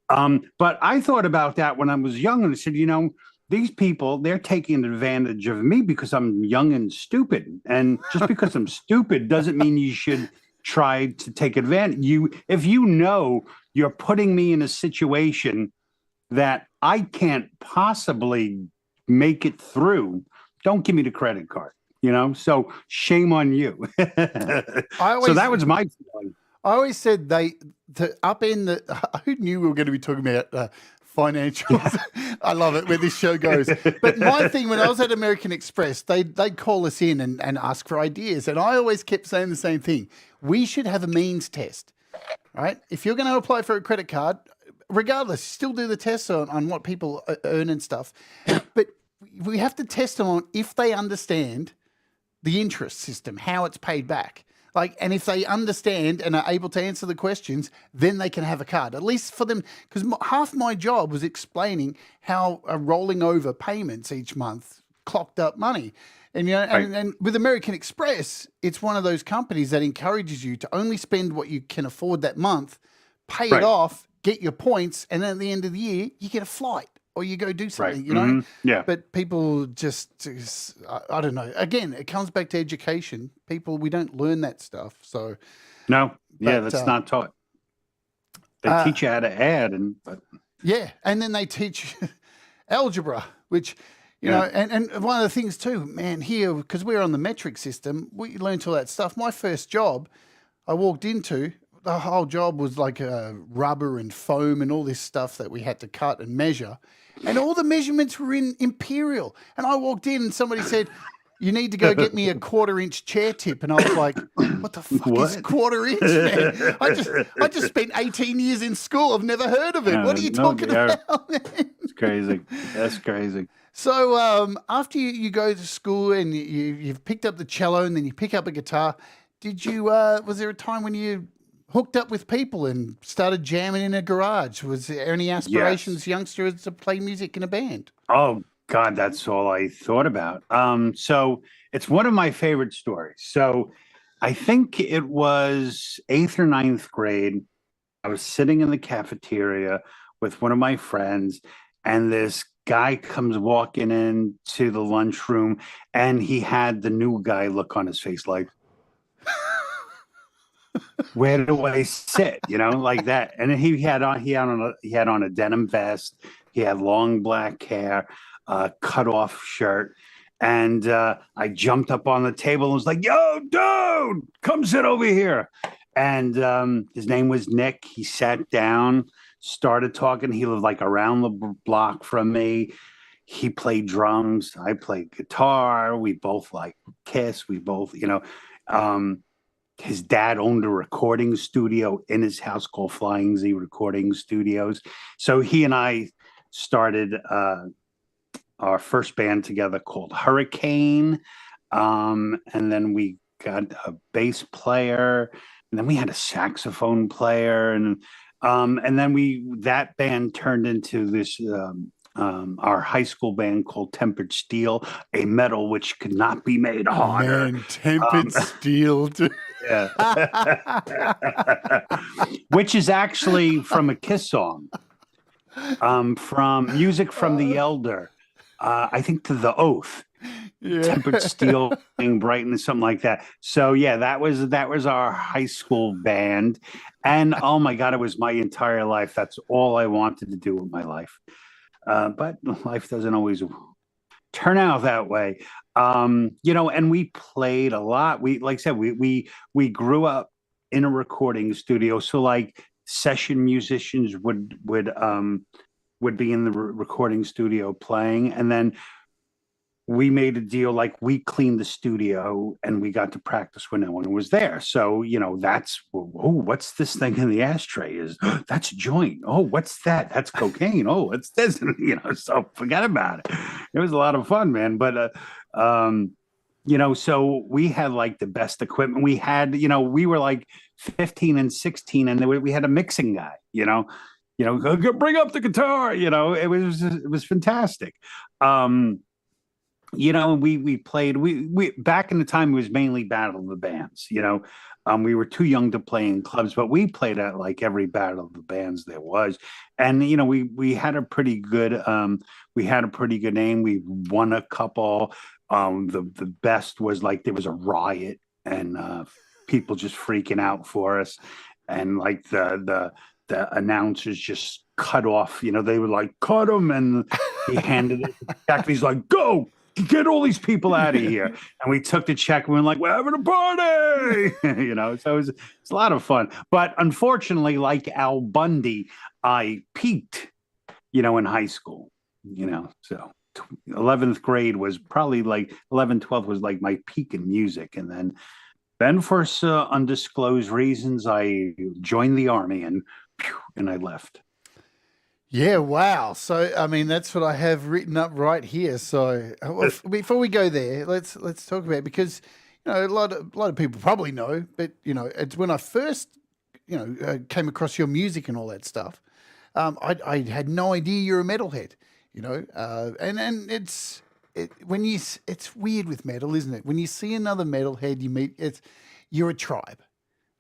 But I thought about that when I was young, and I said, you know, these people, they're taking advantage of me because I'm young and stupid. And just because I'm stupid doesn't mean you should try to take advantage. If you know you're putting me in a situation that I can't possibly make it through, don't give me the credit card, you know? So shame on you. So that was my feeling. I always said to upend the... Who knew we were going to be talking about financials? I love it where this show goes. But my thing, when I was at American Express, they'd call us in and ask for ideas. And I always kept saying the same thing. We should have a means test, right? If you're going to apply for a credit card, regardless, still do the tests on what people earn and stuff. But we have to test them on if they understand the interest system, how it's paid back. Like, and if they understand and are able to answer the questions, then they can have a card, at least for them. Because half my job was explaining how rolling over payments each month clocked up money. And, you know, and with American Express, it's one of those companies that encourages you to only spend what you can afford that month, pay it off, get your points, and then at the end of the year, you get a flight or you go do something, you know? Yeah. But people just, I don't know. Again, it comes back to education. People, we don't learn that stuff. So no, that's not taught. They teach you how to add, and then they teach algebra, which, you know, and one of the things too, man, here, because we're on the metric system, we learned all that stuff. My first job I walked into, the whole job was like rubber and foam and all this stuff that we had to cut and measure. And all the measurements were in imperial. And I walked in and somebody said, you need to go get me a 1/4-inch chair tip. And I was like, what the fuck is 1/4 inch, man? I just spent 18 years in school. I've never heard of it. What are you talking about, man? It's crazy. That's crazy. So after you go to school and you've picked up the cello and then you pick up a guitar, did you, was there a time when you hooked up with people and started jamming in a garage? Was there any aspirations, youngsters, to play music in a band? Oh, God, that's all I thought about. So it's one of my favorite stories. So I think it was 8th or 9th grade. I was sitting in the cafeteria with one of my friends, and this guy comes walking into the lunchroom, and he had the new guy look on his face like, where do I sit? You know, like that. And he had on a denim vest. He had long black hair, cut off shirt. And I jumped up on the table and was like, yo, dude, come sit over here. And his name was Nick. He sat down, started talking. He lived like around the block from me. He played drums. I played guitar. We both like Kiss. We both, you know, his dad owned a recording studio in his house called Flying Z Recording Studios. So he and I started our first band together called Hurricane. And then we got a bass player. and then we had a saxophone player, and then that band turned into this our high school band called Tempered Steel, a metal which could not be made harder. Man, tempered steel. Yeah. Which is actually from a Kiss song, from Music from the Elder, I think to The Oath. Yeah. Tempered Steel, being Brighton, something like that. So yeah, that was our high school band, and oh my God, it was my entire life. That's all I wanted to do with my life. But life doesn't always turn out that way. And we played a lot. Like I said, we grew up in a recording studio, so like session musicians would be in the recording studio playing, and then we made a deal, like we cleaned the studio and we got to practice when no one was there. So, that's, what's this thing in the ashtray? That's a joint. Oh, what's that? That's cocaine. Oh, what's this? So forget about it. It was a lot of fun, man. But, so we had like the best equipment. We had, we were like 15 and 16, and we had a mixing guy, go bring up the guitar, it was fantastic. We played, we back in the time, it was mainly Battle of the Bands, we were too young to play in clubs, but we played at like every Battle of the Bands there was. And, we had a pretty good, name. We won a couple. The best was like, there was a riot and, people just freaking out for us. And like the announcers just cut off, they were like, cut them. And he handed it back. He's like, go. Get all these people out of here. And we took the check and we were like, we're having a party. So it's a lot of fun. But unfortunately, like Al Bundy, I peaked, in high school, so 11th grade was probably like 11th, 12th was like my peak in music. And then for undisclosed reasons, I joined the army and I left. Yeah, wow. So, I mean, that's what I have written up right here. So, before we go there, let's talk about it, because a lot of people probably know, but it's when I first came across your music and all that stuff. I had no idea you're a metalhead. And it's weird with metal, isn't it? When you see another metalhead, you're a tribe.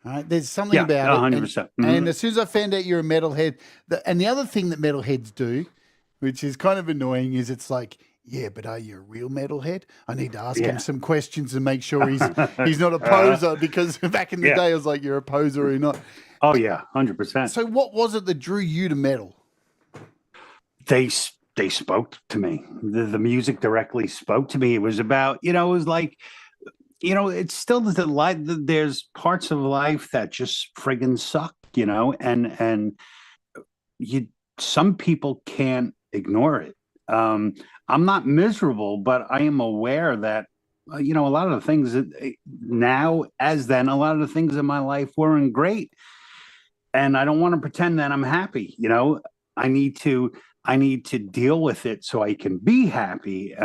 Right? There's something about 100%. it. And as soon as I found out you're a metalhead, and the other thing that metalheads do, which is kind of annoying, is it's like, yeah, but are you a real metalhead? I need to ask him some questions and make sure he's not a poser, because back in the day I was like, you're a poser or not. Oh yeah, 100%. So what was it that drew you to metal? They spoke to me. The music directly spoke to me. It was about, it was like, it's still there's parts of life that just friggin' suck, and some people can't ignore it. I'm not miserable, but I am aware that, a lot of the things now, as then, a lot of the things in my life weren't great. And I don't want to pretend that I'm happy. I need to deal with it so I can be happy.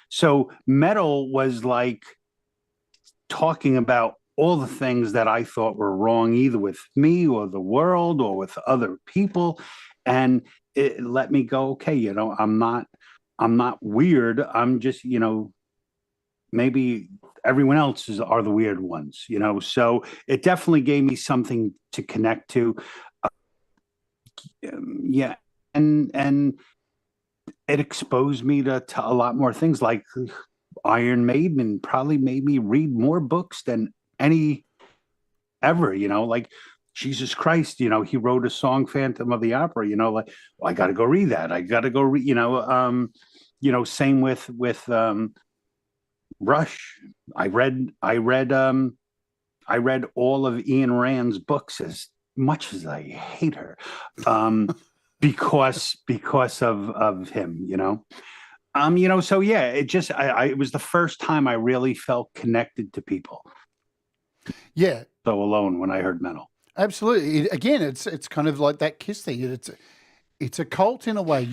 So metal was like talking about all the things that I thought were wrong, either with me or the world or with other people. And it let me go, okay, I'm not weird. I'm just, maybe everyone else are the weird ones, so it definitely gave me something to connect to. And it exposed me to a lot more things. Like Iron Maiden probably made me read more books than any ever, like Jesus Christ, he wrote a song, Phantom of the Opera, like, well, I got to go read that. I got to go read, same with Rush. I read all of Ian Rand's books, as much as I hate her, because of him, so yeah, it was the first time I really felt connected to people. Yeah. So alone when I heard metal. Absolutely. Again, it's kind of like that Kiss thing. It's a cult in a way.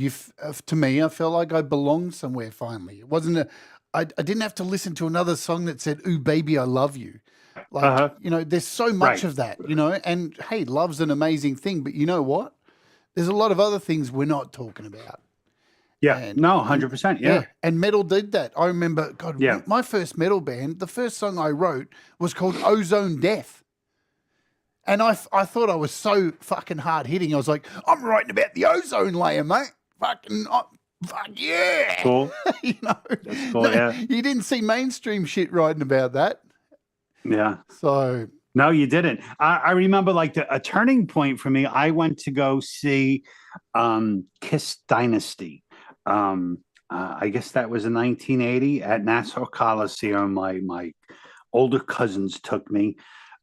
To me, I felt like I belonged somewhere finally. It wasn't I didn't have to listen to another song that said, "Ooh, baby, I love you." Like, there's so much of that, and hey, love's an amazing thing, but you know what? There's a lot of other things we're not talking about. Yeah, And, 100%. Yeah. And metal did that. I remember, God, my first metal band, the first song I wrote was called Ozone Death. And I thought I was so fucking hard hitting. I was like, I'm writing about the ozone layer, mate. Fuck yeah. Cool. That's cool, You didn't see mainstream shit writing about that. Yeah. So. No, you didn't. I remember like a turning point for me. I went to go see Kiss Dynasty. I guess that was in 1980 at Nassau Coliseum. My older cousins took me.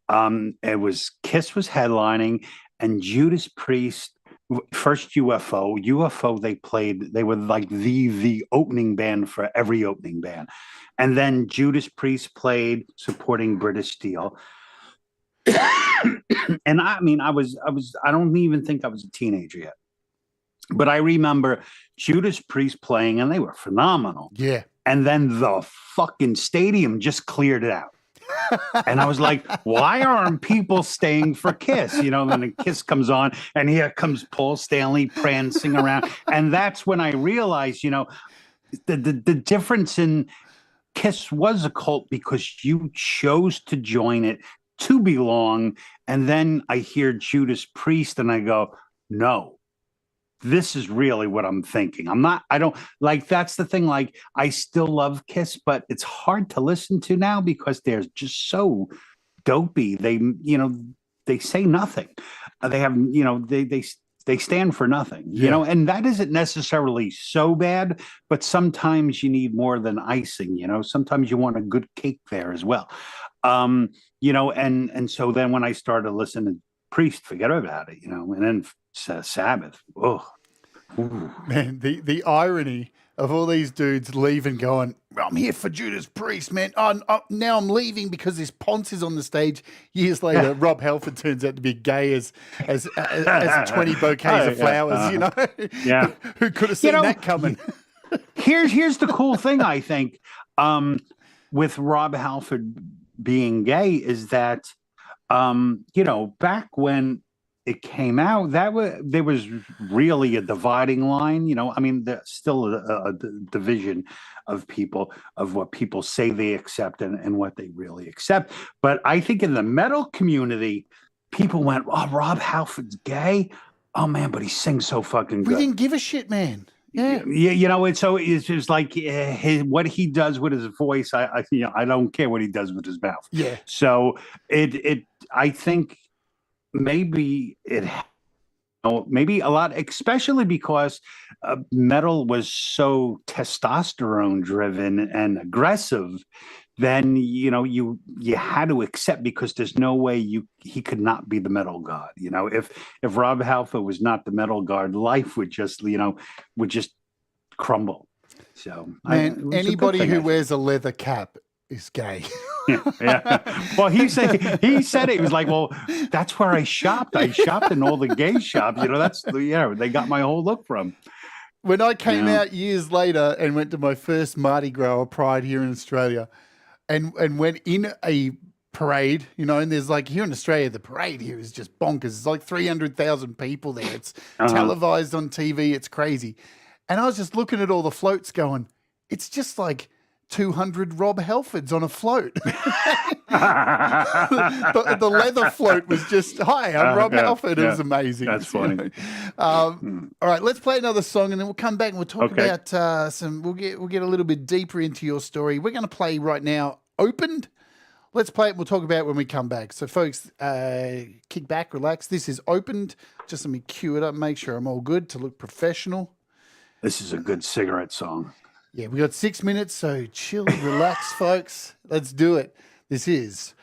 It was Kiss was headlining, and Judas Priest, first UFO. They were like the opening band for every opening band, and then Judas Priest played supporting British Steel. And I don't even think I was a teenager yet, but I remember Judas Priest playing, and they were phenomenal. Yeah. And then the fucking stadium just cleared it out. And I was like, why aren't people staying for Kiss? Then the Kiss comes on, and here comes Paul Stanley prancing around. And that's when I realized, the difference in Kiss was a cult because you chose to join it to belong. And then I hear Judas Priest and I go, no, this is really what I'm thinking. That's the thing. Like, I still love Kiss, but it's hard to listen to now because they're just so dopey. They say nothing. They have, they stand for nothing, and that isn't necessarily so bad, but sometimes you need more than icing, sometimes you want a good cake there as well. And so then when I started listening to Priest, forget about it, and then Sabbath. Oh, man, the irony of all these dudes leaving, going, I'm here for Judas Priest, man. Now I'm leaving because this Ponce is on the stage. Years later, Rob Halford turns out to be gay as 20 bouquets of flowers. Who could have seen that coming? Here's the cool thing, I think, with Rob Halford being gay is that, back when it came out, there was really a dividing line. There's still a division of people, of what people say they accept and what they really accept. But I think in the metal community, people went, "Oh, Rob Halford's gay. Oh man, but he sings so fucking good." We didn't give a shit, man. Yeah. It's just like what he does with his voice. I don't care what he does with his mouth. Yeah. So I think maybe maybe a lot, especially because metal was so testosterone driven and aggressive. Then you had to accept, because there's no way he could not be the metal god. If Rob Halford was not the metal god, life would just crumble. So anybody who wears a leather cap is gay. Yeah. Well, he said it. He was like, well, that's where I shopped. I shopped in all the gay shops. They got my whole look from. When I came out years later and went to my first Mardi Gras or Pride here in Australia, and went in a parade, and there's like, here in Australia, the parade here is just bonkers. It's like 300,000 people there. It's televised on TV. It's crazy. And I was just looking at all the floats going, it's just like 200 Rob Halfords on a float. the leather float was just, hi, I'm Rob Halford. It was amazing. That's funny. All right, let's play another song, and then we'll come back and we'll talk about we'll get a little bit deeper into your story. We're going to play right now, Opened. Let's play it and we'll talk about it when we come back. So folks, kick back, relax. This is Opened. Just let me cue it up, make sure I'm all good to look professional. This is a good cigarette song. Yeah, we got 6 minutes, so chill, relax, folks. Let's do it. This is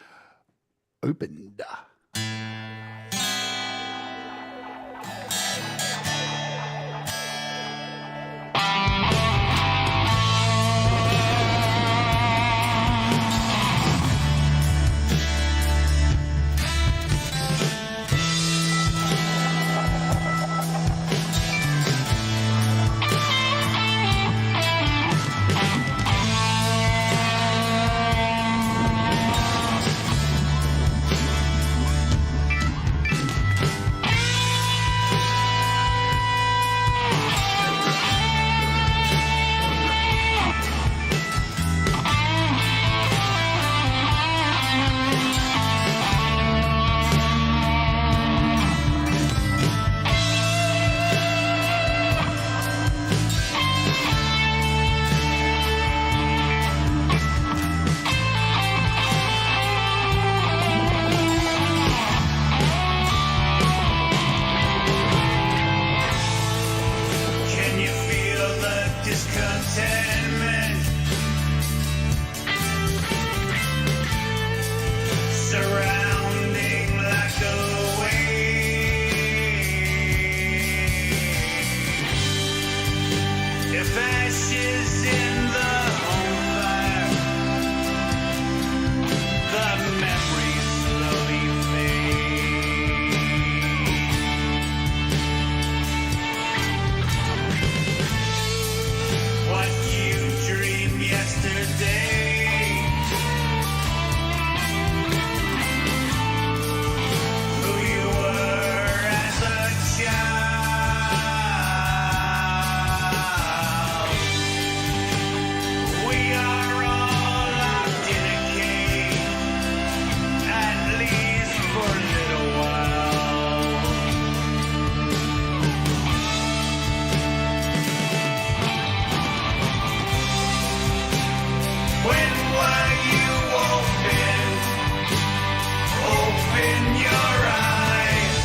Opened. will you open your eyes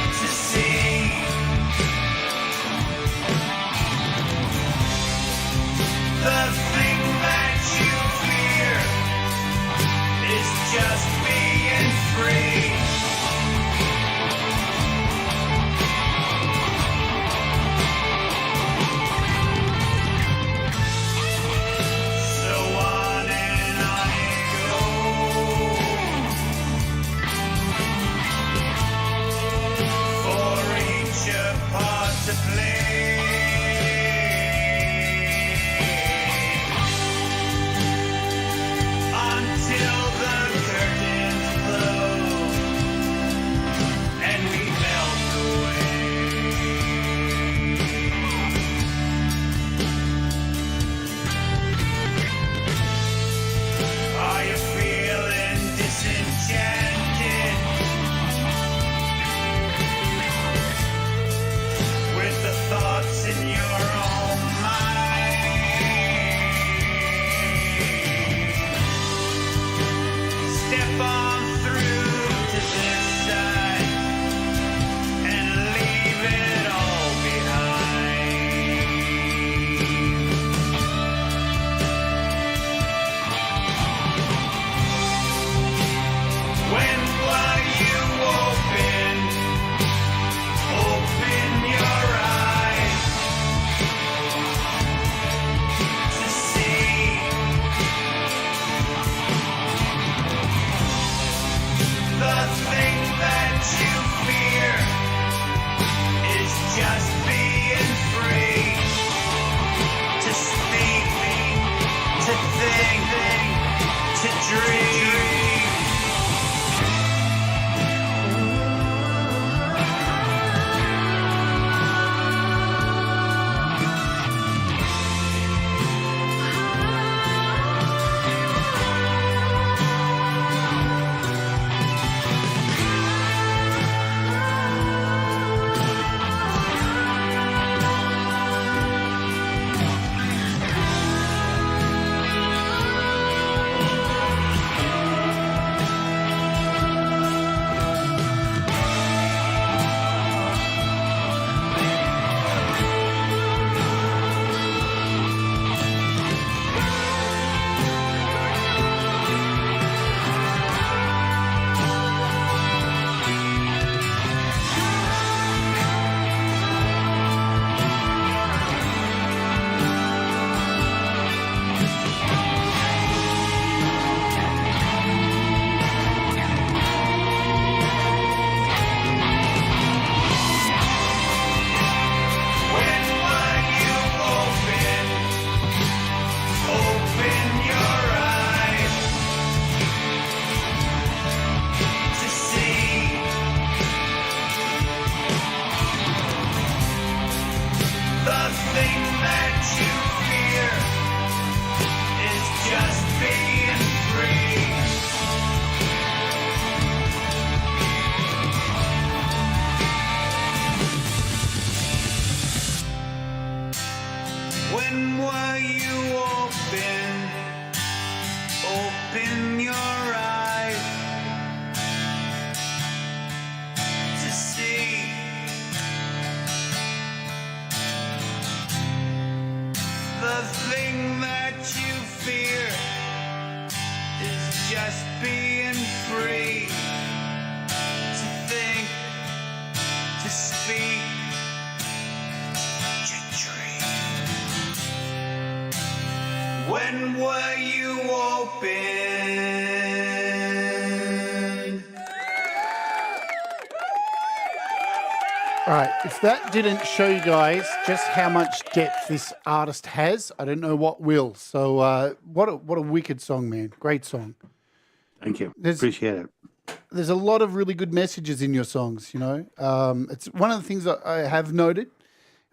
to see the thing that you fear is just being free. So on and on it goes, for each a part to play, until the curtains close and we melt away. Are you feeling disenchanted with the thoughts in your own mind? Step on through to this side and leave it all behind. When will you open your eyes to see the thing that you fear is just being free to speak, to think, to dream. When will you open your eyes to see the thing that you fear is just being free? When will you open your eyes to see the thing that you fear is just being free to think, to speak, to dream? When will you open? All right, if that didn't show you guys just how much depth this artist has, I don't know what will. So what a wicked song, man. Great song. Thank you. There's- Appreciate it. There's a lot of really good messages in your songs, you know. It's one of the things that I have noted.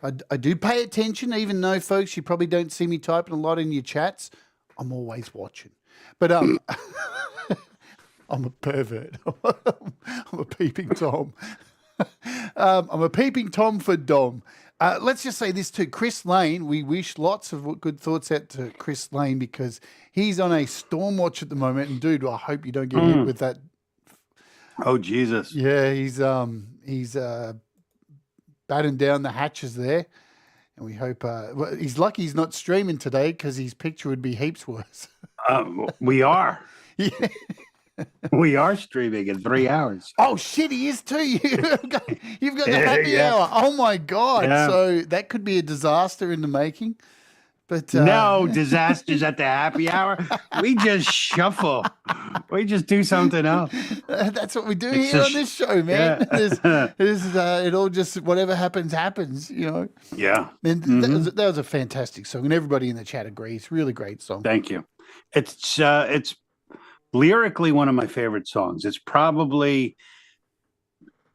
I do pay attention, even though, folks, you probably don't see me typing a lot in your chats. I'm always watching. But I'm a pervert. I'm a peeping Tom. I'm a peeping Tom for Dom. Let's just say this too. Chris Lane, we wish lots of good thoughts out to Chris Lane because he's on a storm watch at the moment. And dude, I hope you don't get hit with that. Oh, Jesus. Yeah, he's batting down the hatches there. And we hope he's lucky he's not streaming today because his picture would be heaps worse. We are. Yeah. We are streaming in 3 hours. Oh shit, he is too. You've got the happy hour. Oh my god! Yeah. So that could be a disaster in the making. But No disasters at the happy hour. We just shuffle. We just do something else. That's what we do here on this show, man. Yeah. It all just whatever happens, you know. Yeah. And that was a fantastic song, and everybody in the chat agrees. Really great song. Thank you. It's lyrically one of my favorite songs. It's probably,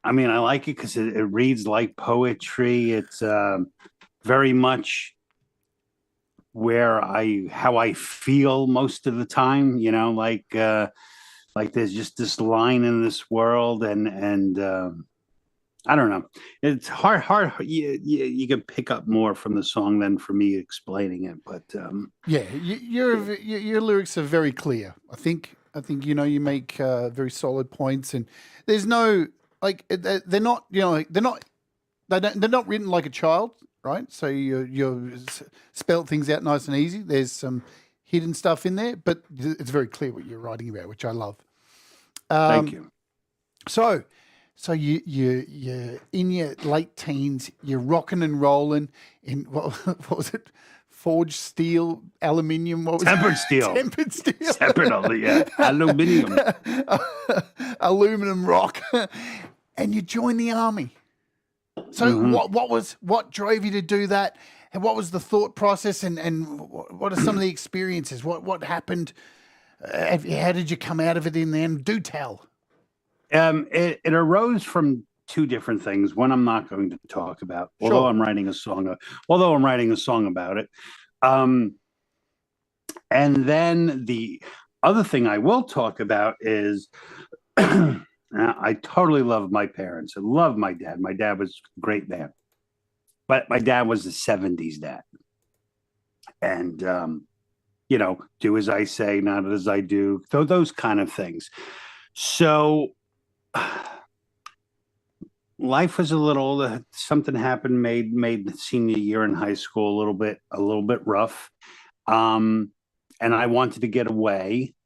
I mean, I like it because it reads like poetry. It's very much how I feel most of the time, you know, like there's just this line in this world and I don't know. It's hard. You can pick up more from the song than for me explaining it, but yeah, your lyrics are very clear. I think you know you make very solid points, and there's no they're not written like a child, right? So you spell things out nice and easy. There's some hidden stuff in there, but it's very clear what you're writing about, which I love. Thank you. So you're in your late teens. You're rocking and rolling in what was it? Forged steel, aluminium. What was Tempered it? steel. Tempered steel. Separately, yeah. Aluminium. Aluminum rock, and you join the army. So what drove you to do that? And what was the thought process? And what are some of the experiences? What happened? How did you come out of it in the end? Do tell. It arose from two different things. One I'm not going to talk about, although I'm writing a song about it. And then the other thing I will talk about is I totally love my parents. I love my dad. My dad was a great man, but my dad was a 70s dad. And, you know, do as I say, not as I do, those kind of things. So life was something happened, made the senior year in high school a little bit rough. And I wanted to get away,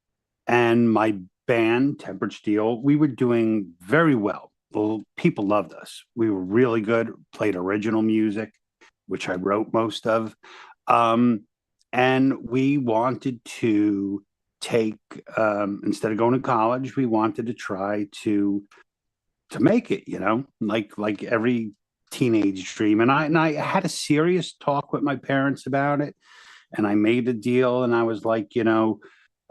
and my band, Tempered Steel, we were doing very well. Well, people loved us. We were really good, played original music, which I wrote most of. And we wanted to take, instead of going to college, we wanted to try to make it, you know, like every teenage dream. And I had a serious talk with my parents about it, and I made a deal, and I was like, you know,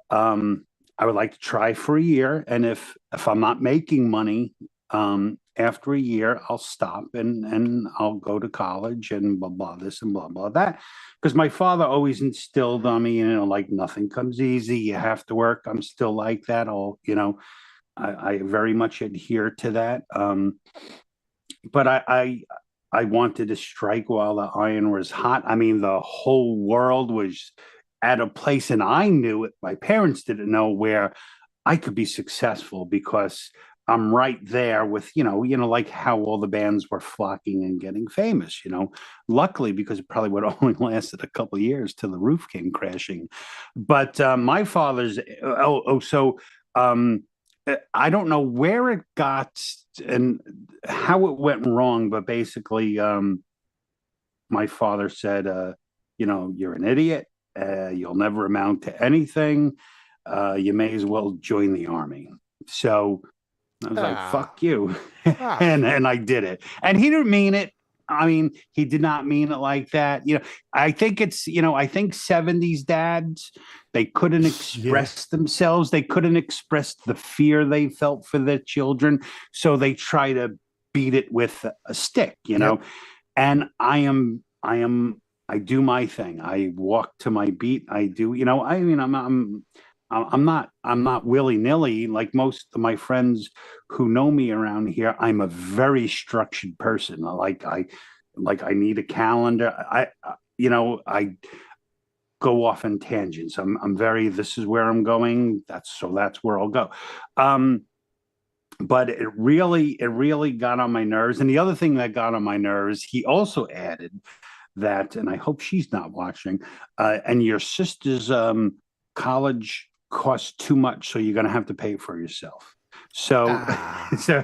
I would like to try for a year, and if I'm not making money after a year, I'll stop and I'll go to college and blah blah this and blah blah that, because my father always instilled on me, you know, like nothing comes easy, you have to work. I'm still like that. I very much adhere to that. But I wanted to strike while the iron was hot. I mean, the whole world was at a place, and I knew it. My parents didn't know, where I could be successful, because I'm right there with, you know, like how all the bands were flocking and getting famous, you know, luckily, because it probably would have only lasted a couple of years till the roof came crashing. But my father's, I don't know where it got and how it went wrong, but basically, my father said, you know, you're an idiot. You'll never amount to anything. You may as well join the army. So I was like, fuck you. and I did it. And he didn't mean it. I mean, he did not mean it like that. You know, I think it's, you know, I think 70s dads, they couldn't express themselves. They couldn't express the fear they felt for their children. So they try to beat it with a stick, you know. And I do my thing. I walk to my beat. I do, you know, I mean, I'm not willy-nilly like most of my friends who know me around here. I'm a very structured person. like I need a calendar. I go off on tangents. I'm very, this is where I'm going. That's where I'll go. But it really got on my nerves. And the other thing that got on my nerves, he also added that, and I hope she's not watching, and your sister's college costs too much, so you're going to have to pay for yourself. So, so,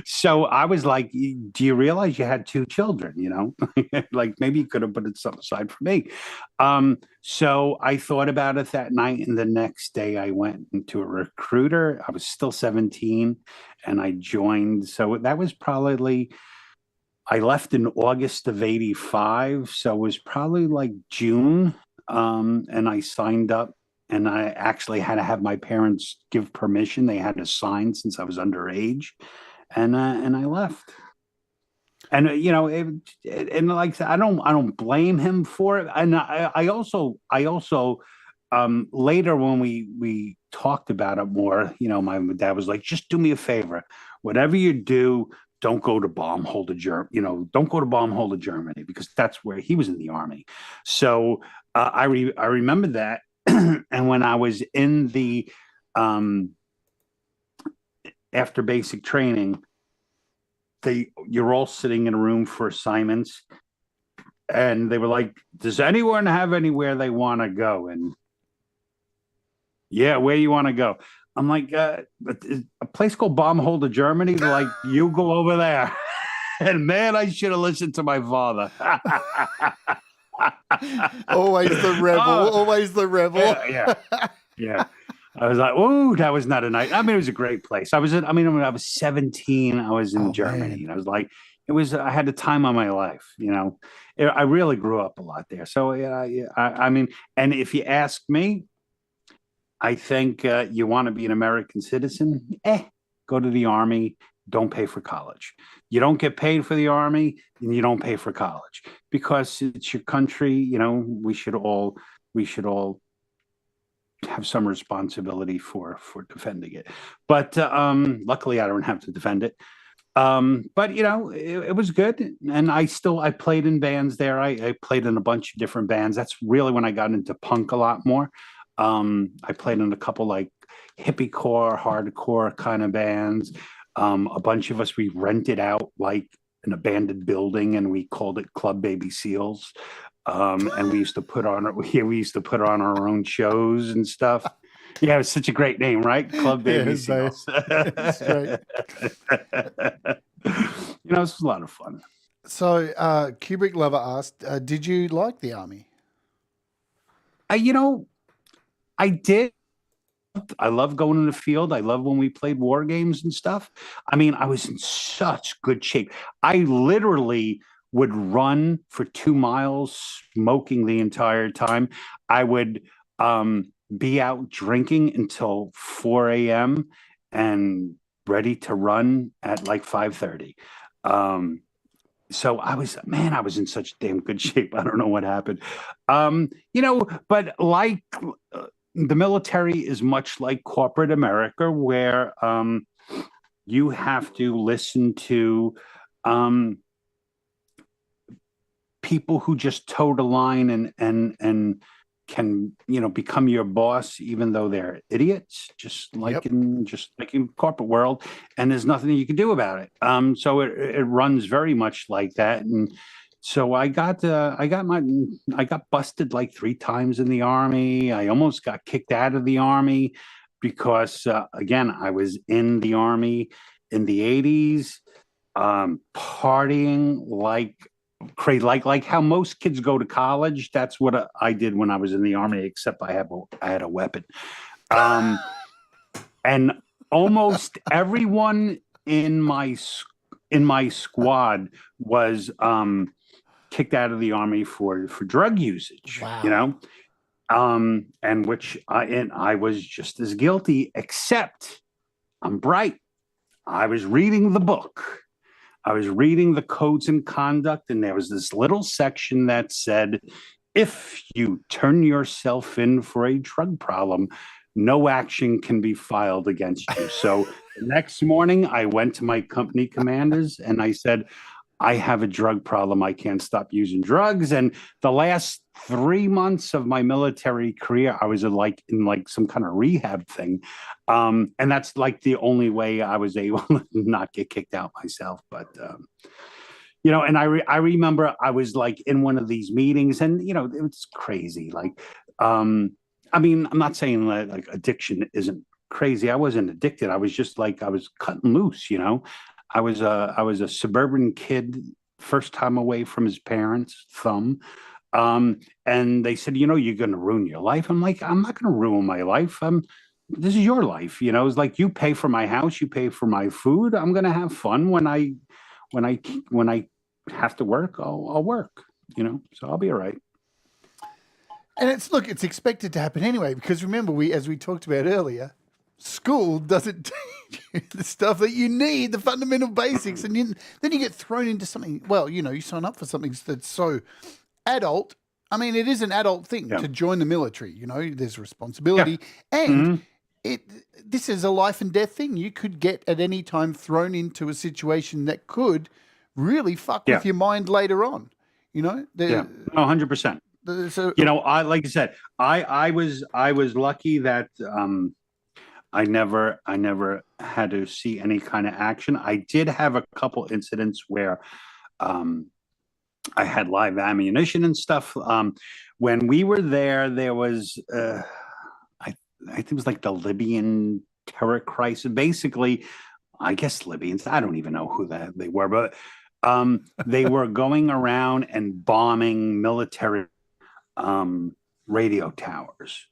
so I was like, do you realize you had two children, like maybe you could have put it some aside for me. So I thought about it that night, and the next day I went into a recruiter. I was still 17 and I joined. So that was probably, I left in August of 85. So it was probably like June. And I signed up. And I actually had to have my parents give permission. They had to sign since I was underage, and I left. And and like I don't blame him for it. And I also later when we talked about it more, my dad was like, just do me a favor, whatever you do, don't go to Baumholder, don't go to Baumholder, Germany, because that's where he was in the army. So I remember that. And when I was in the after basic training, you're all sitting in a room for assignments, and they were like, does anyone have anywhere they want to go? And yeah, where you want to go? I'm like, a place called Baumholder, Germany. They're like, you go over there. And man, I should have listened to my father. Always the rebel. Always the rebel. Yeah. I was like, oh, that was not a night. I mean, it was a great place. When I was 17, I was in Germany, man. And I was like, I had the time of my life, I really grew up a lot there. So I mean, and if you ask me, I think you want to be an American citizen, go to the army. Don't pay for college. You don't get paid for the army, and you don't pay for college because it's your country. We should all have some responsibility for defending it. But luckily, I don't have to defend it. But it was good, and I played in bands there. I played in a bunch of different bands. That's really when I got into punk a lot more. I played in a couple like hippiecore, hardcore kind of bands. A bunch of us, we rented out like an abandoned building, and we called it Club Baby Seals. And we used to put on our own shows and stuff. Yeah, it was such a great name, right? Club Baby Seals. That's great. It was a lot of fun. So, Kubrick Lover asked, did you like the army? I did. I love going in the field. I love when we played war games and stuff. I mean, I was in such good shape. I literally would run for 2 miles, smoking the entire time. I would be out drinking until 4 a.m. and ready to run at like 5:30. So I was in such damn good shape. I don't know what happened. But like the military is much like corporate America, where you have to listen to people who just toe the line and can become your boss, even though they're idiots, just like in corporate world, and there's nothing you can do about it. So it runs very much like that. And so I got busted like 3 times in the army. I almost got kicked out of the army because again, I was in the army in the 80s, partying like crazy, like how most kids go to college. That's what I did when I was in the army, except I had a weapon. And almost everyone in my squad was kicked out of the army for drug usage. Wow. And which I was just as guilty, except I'm bright. I was reading the book. I was reading the codes and conduct, and there was this little section that said, if you turn yourself in for a drug problem, no action can be filed against you. So the next morning, I went to my company commanders and I said, I have a drug problem. I can't stop using drugs. And the last 3 months of my military career, I was in like some kind of rehab thing. And that's like the only way I was able to not get kicked out myself. But, and I remember I was like in one of these meetings and, it was crazy. Like, I mean, I'm not saying that like addiction isn't crazy. I wasn't addicted. I was just like, I was cutting loose, I was a suburban kid, first time away from his parents' thumb. And they said, you're going to ruin your life. I'm like, I'm not going to ruin my life. This is your life. It's like you pay for my house, you pay for my food. I'm going to have fun when I have to work. I'll work. So I'll be all right. And it's expected to happen anyway, because remember, as we talked about earlier, school doesn't teach you the stuff that you need, the fundamental basics, and then you get thrown into something. Well, you sign up for something that's so adult. I mean, it is an adult thing to join the military. There's responsibility, and this is a life and death thing. You could get at any time thrown into a situation that could really fuck with your mind later on. 100%. So, I like I said, I was lucky that I never had to see any kind of action. I did have a couple incidents where I had live ammunition and stuff. When we were there was I think it was like the Libyan terror crisis. Basically, I guess Libyans. I don't even know who they were, but they were going around and bombing military radio towers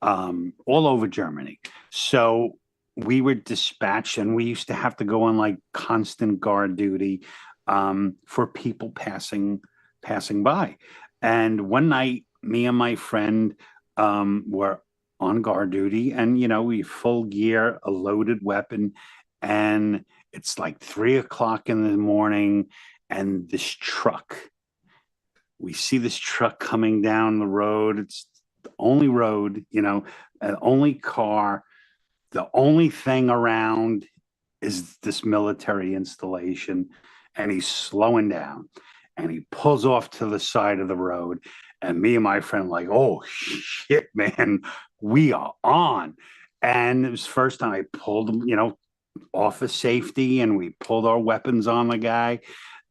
all over Germany. So we were dispatched, and we used to have to go on like constant guard duty for people passing by. And one night, me and my friend were on guard duty, and we full gear, a loaded weapon, and it's like 3:00 in the morning, and this truck. We see this truck coming down the road. It's the only road, only car. The only thing around is this military installation. And he's slowing down. And he pulls off to the side of the road. And me and my friend like, oh, shit, man, we are on. And it was the first time I pulled him, off of safety. And we pulled our weapons on the guy.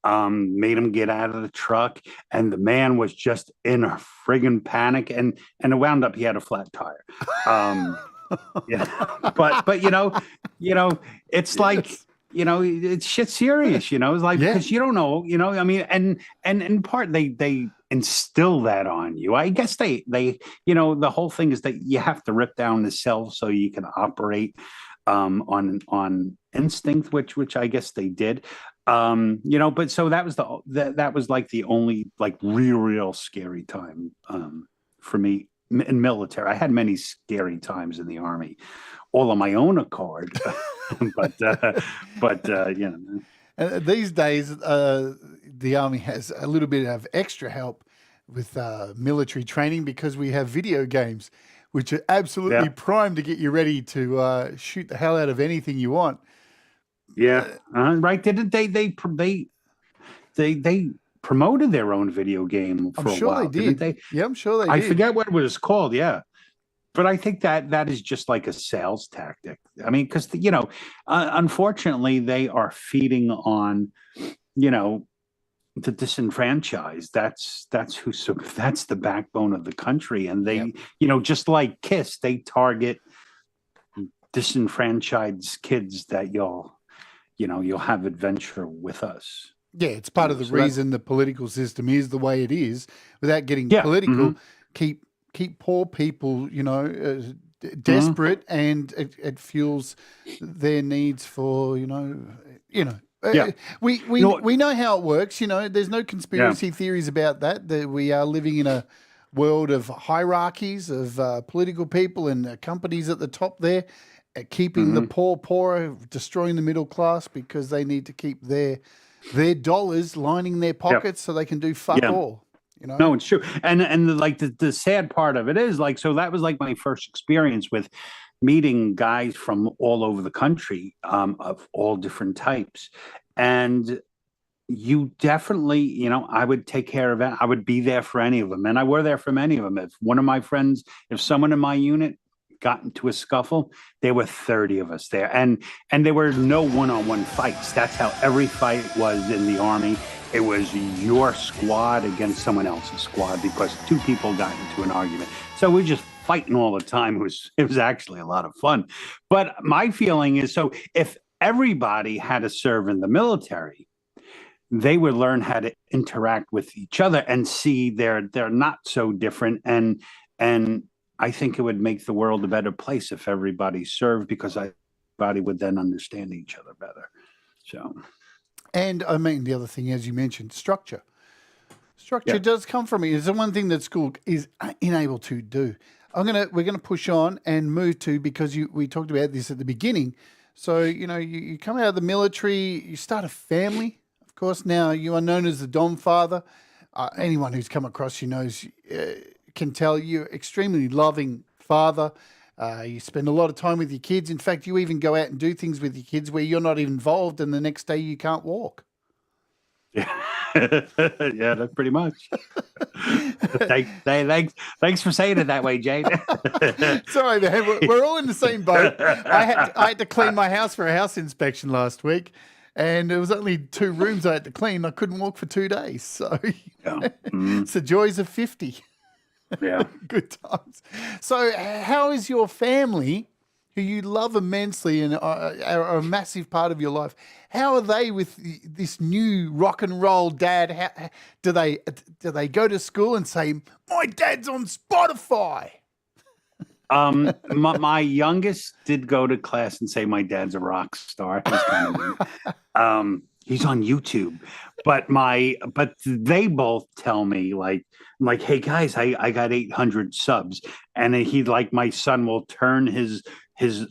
Made him get out of the truck, and the man was just in a friggin' panic, and it wound up he had a flat tire. But it's like it's shit serious. It's like because you don't know. I mean, and in part they instill that on you. I guess they the whole thing is that you have to rip down the cells so you can operate on instinct, which I guess they did. But so that was that was like the only like real scary time for me in military. I had many scary times in the Army, all on my own accord. but these days the Army has a little bit of extra help with military training because we have video games, which are absolutely primed to get you ready to shoot the hell out of anything you want. Yeah, right. Didn't they promoted their own video game for a while? I'm sure they did. Didn't they? Yeah, I'm sure they did. I forget what it was called. Yeah, but I think that is just like a sales tactic. I mean, because unfortunately, they are feeding on the disenfranchised. That's the backbone of the country, and they just like KISS, they target disenfranchised kids that you'll have adventure with us. Yeah, it's part of the reason the political system is the way it is. Without getting political, keep poor people, desperate, and it fuels their needs for, we know how it works. There's no conspiracy theories about that. That we are living in a world of hierarchies of political people and companies at the top there. Keeping the poor poorer, destroying the middle class because they need to keep their dollars lining their pockets so they can do fuck all. No, it's true. And the sad part of it is so that was like my first experience with meeting guys from all over the country, of all different types. And you definitely, I would take care of it. I would be there for any of them. And I were there for many of them. If one of my friends, if someone in my unit got into a scuffle, there were 30 of us there. And there were no one-on-one fights. That's how every fight was in the Army. It was your squad against someone else's squad because two people got into an argument. So we just fighting all the time. It was actually a lot of fun. But my feeling is, so if everybody had to serve in the military, they would learn how to interact with each other and see they're not so different. And I think it would make the world a better place if everybody served, because everybody would then understand each other better. So, and I mean, the other thing, as you mentioned, structure. Structure does come from it. It's the one thing that school is unable to do. We're gonna push on and move to, because we talked about this at the beginning. So you come out of the military, you start a family. Of course, now you are known as the Dom father. Anyone who's come across you knows, can tell you're extremely loving father. You spend a lot of time with your kids. In fact, you even go out and do things with your kids where you're not involved, and the next day you can't walk. Yeah, yeah, that's pretty much. Thanks for saying it that way, Jade. Sorry, man. We're all in the same boat. I had to clean my house for a house inspection last week, and there was only 2 rooms I had to clean. I couldn't walk for 2 days. So it's the joys of 50. Yeah. Good times. So how is your family, who you love immensely and are a massive part of your life, how are they with this new rock and roll dad? Do they go to school and say, my dad's on Spotify? My youngest did go to class and say my dad's a rock star. He's kind of he's on YouTube, but they both tell me like, hey guys, I got 800 subs, and he, like, my son will turn his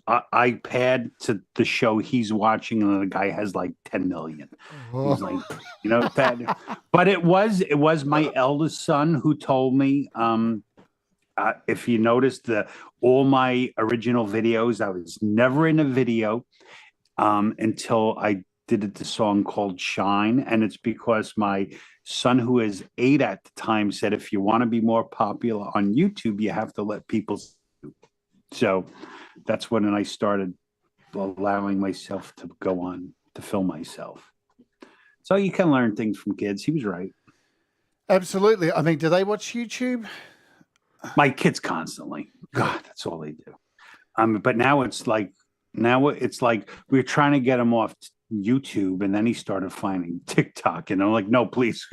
iPad to the show he's watching, and the guy has like 10 million. He's like, that. But it was my eldest son who told me, if you noticed, all my original videos, I was never in a video until I did the song called Shine. And it's because my son, who is 8 at the time, said, if you want to be more popular on YouTube, you have to let people see you. So that's when I started allowing myself to go on to film myself. So you can learn things from kids. He was right. Absolutely. I mean, do they watch YouTube? My kids constantly. God, that's all they do. But now it's like we're trying to get him off YouTube, and then he started finding TikTok, and I'm like, no, please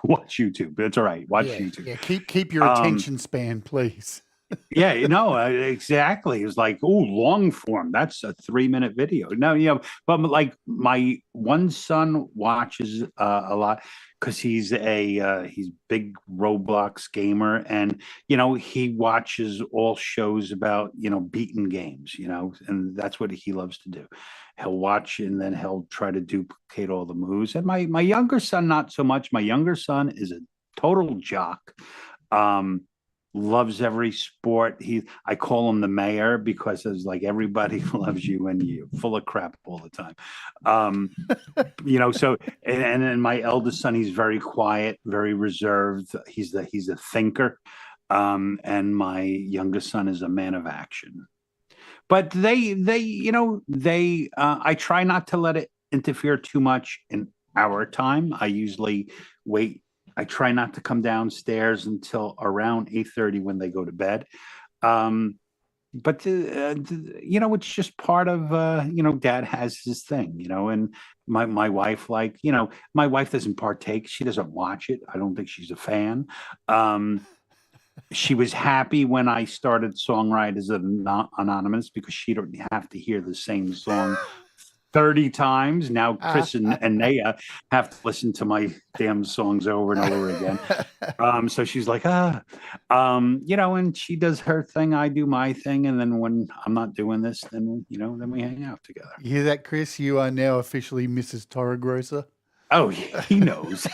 watch YouTube. It's all right. Watch YouTube. Yeah, keep your attention span, please. Yeah, exactly. It was like, oh, long form. That's a 3-minute video. No, but like my one son watches a lot because he's big Roblox gamer, and he watches all shows about beating games, and that's what he loves to do. He'll watch and then he'll try to duplicate all the moves. And my younger son, not so much. My younger son is a total jock. Loves every sport. I call him the mayor because it's like everybody loves you and you're full of crap all the time. So and then my eldest son, he's very quiet, very reserved. He's a thinker. And my youngest son is a man of action. But I try not to let it interfere too much in our time. I usually wait. I try not to come downstairs until around 8:30 when they go to bed. But it's just part of, Dad has his thing, and my wife, my wife doesn't partake. She doesn't watch it. I don't think she's a fan. She was happy when I started Songwriter Anonymous because she don't have to hear the same song 30 times. Now Chris and Neja have to listen to my damn songs over and over again. So she's like, and she does her thing, I do my thing, and then when I'm not doing this, then then we hang out together. You hear that, Chris? You are now officially Mrs. Torregrossa. Oh, he knows.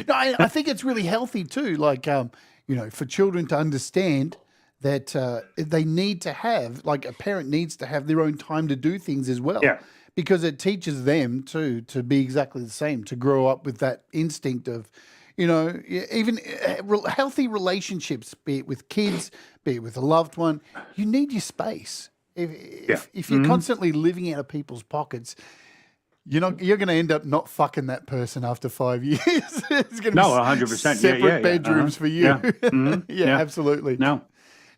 No, I think it's really healthy too. Like, for children to understand that they need to have, like, a parent needs to have their own time to do things as well. Yeah. because it teaches them too to be exactly the same, to grow up with that instinct of, even healthy relationships, be it with kids, be it with a loved one. You need your space. If you're constantly living out of people's pockets, you're going to end up not fucking that person after 5 years. It's going to be 100%. separate bedrooms for you. Yeah. Mm-hmm. Yeah, absolutely. No.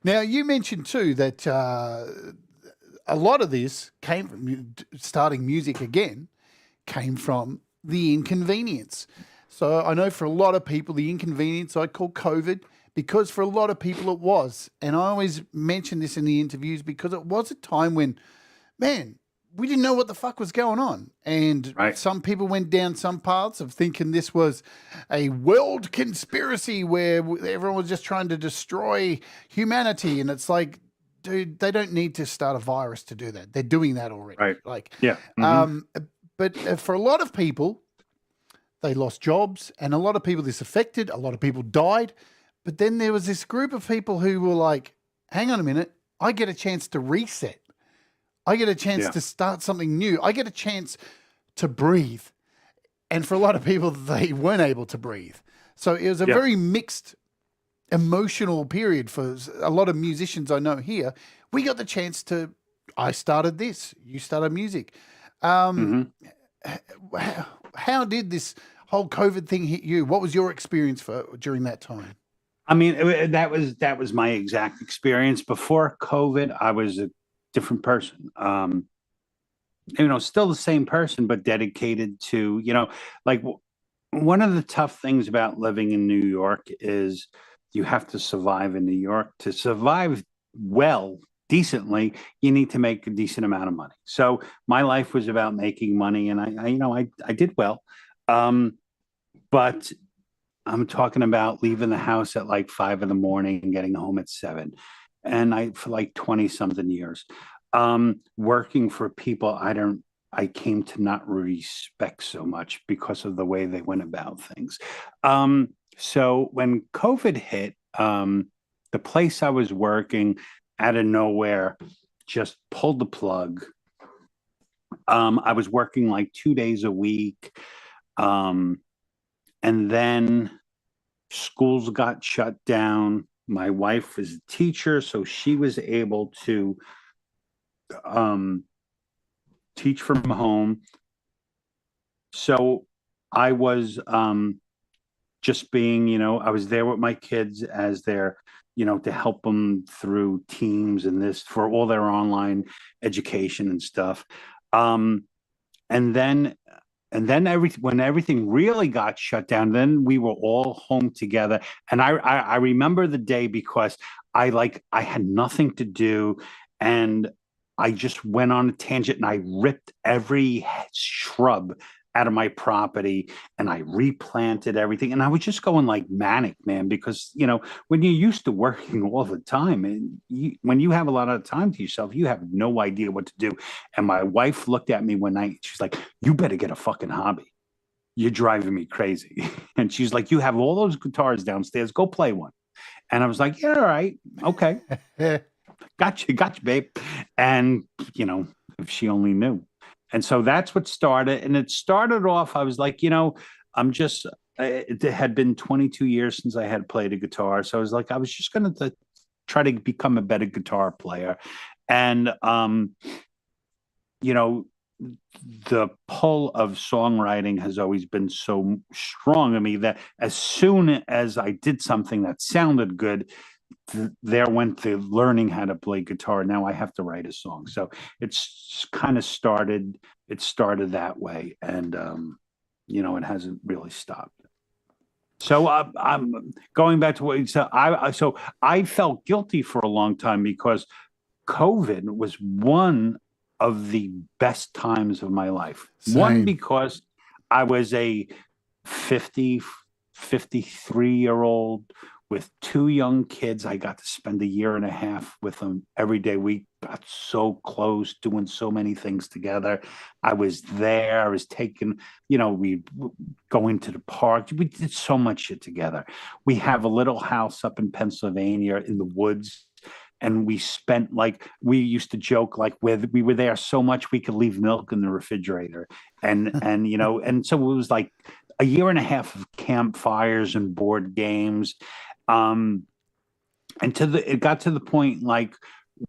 Now, you mentioned too that a lot of this came from starting music again, came from the inconvenience. So I know for a lot of people, the inconvenience I call COVID, because for a lot of people it was. And I always mention this in the interviews because it was a time when, man, we didn't know what the fuck was going on. And some people went down some paths of thinking this was a world conspiracy where everyone was just trying to destroy humanity. And it's like, dude, they don't need to start a virus to do that. They're doing that already. Right. Like, yeah. Mm-hmm. But for a lot of people, they lost jobs, and a lot of people this affected. A lot of people died. But then there was this group of people who were like, hang on a minute, I get a chance to reset. I get a chance to start something new. I get a chance to breathe. And for a lot of people, they weren't able to breathe. So it was a very mixed emotional period for a lot of musicians I know here. We got the chance to, I started this, you started music. How did this whole COVID thing hit you? What was your experience during that time? I mean, that was my exact experience. Before COVID, I was a different person. Still the same person, but dedicated to, like one of the tough things about living in New York is you have to survive in New York. To survive well, decently, you need to make a decent amount of money. So my life was about making money, and I did well. But I'm talking about leaving the house at like 5 a.m. and getting home at 7. And for like 20 something years, working for people I came to not respect so much because of the way they went about things. So when COVID hit, the place I was working out of nowhere just pulled the plug. I was working like 2 days a week. And then schools got shut down. My wife was a teacher, so she was able to teach from home. So I was just being, I was there with my kids as their, to help them through Teams and this for all their online education and stuff. And then when everything really got shut down, then we were all home together. And I remember the day because I had nothing to do, and I just went on a tangent and I ripped every shrub out of my property and I replanted everything. And I was just going like manic, man, because, when you're used to working all the time and when you have a lot of time to yourself, you have no idea what to do. And my wife looked at me one night. She's like, you better get a fucking hobby. You're driving me crazy. And she's like, you have all those guitars downstairs. Go play one. And I was like, yeah, all right. Okay. Gotcha, babe. And, if she only knew. And so that's what started. And it started off, I was like, it had been 22 years since I had played a guitar. So I was like, I was just going to try to become a better guitar player. And, the pull of songwriting has always been so strong in me that as soon as I did something that sounded good, there went the learning how to play guitar. Now I have to write a song. So it's kind of started that way. And, it hasn't really stopped. So I'm going back to what you said. So I felt guilty for a long time because COVID was one of the best times of my life. Same. One, because I was a 53-year-old with 2 young kids. I got to spend 1.5 years with them every day. We got so close, doing so many things together. I was there. I was taking, we go into the park. We did so much shit together. We have a little house up in Pennsylvania in the woods and we spent like we used to joke like we were there so much we could leave milk in the refrigerator, and you know, and so it was like a year and a half of campfires and board games, and it got to the point like,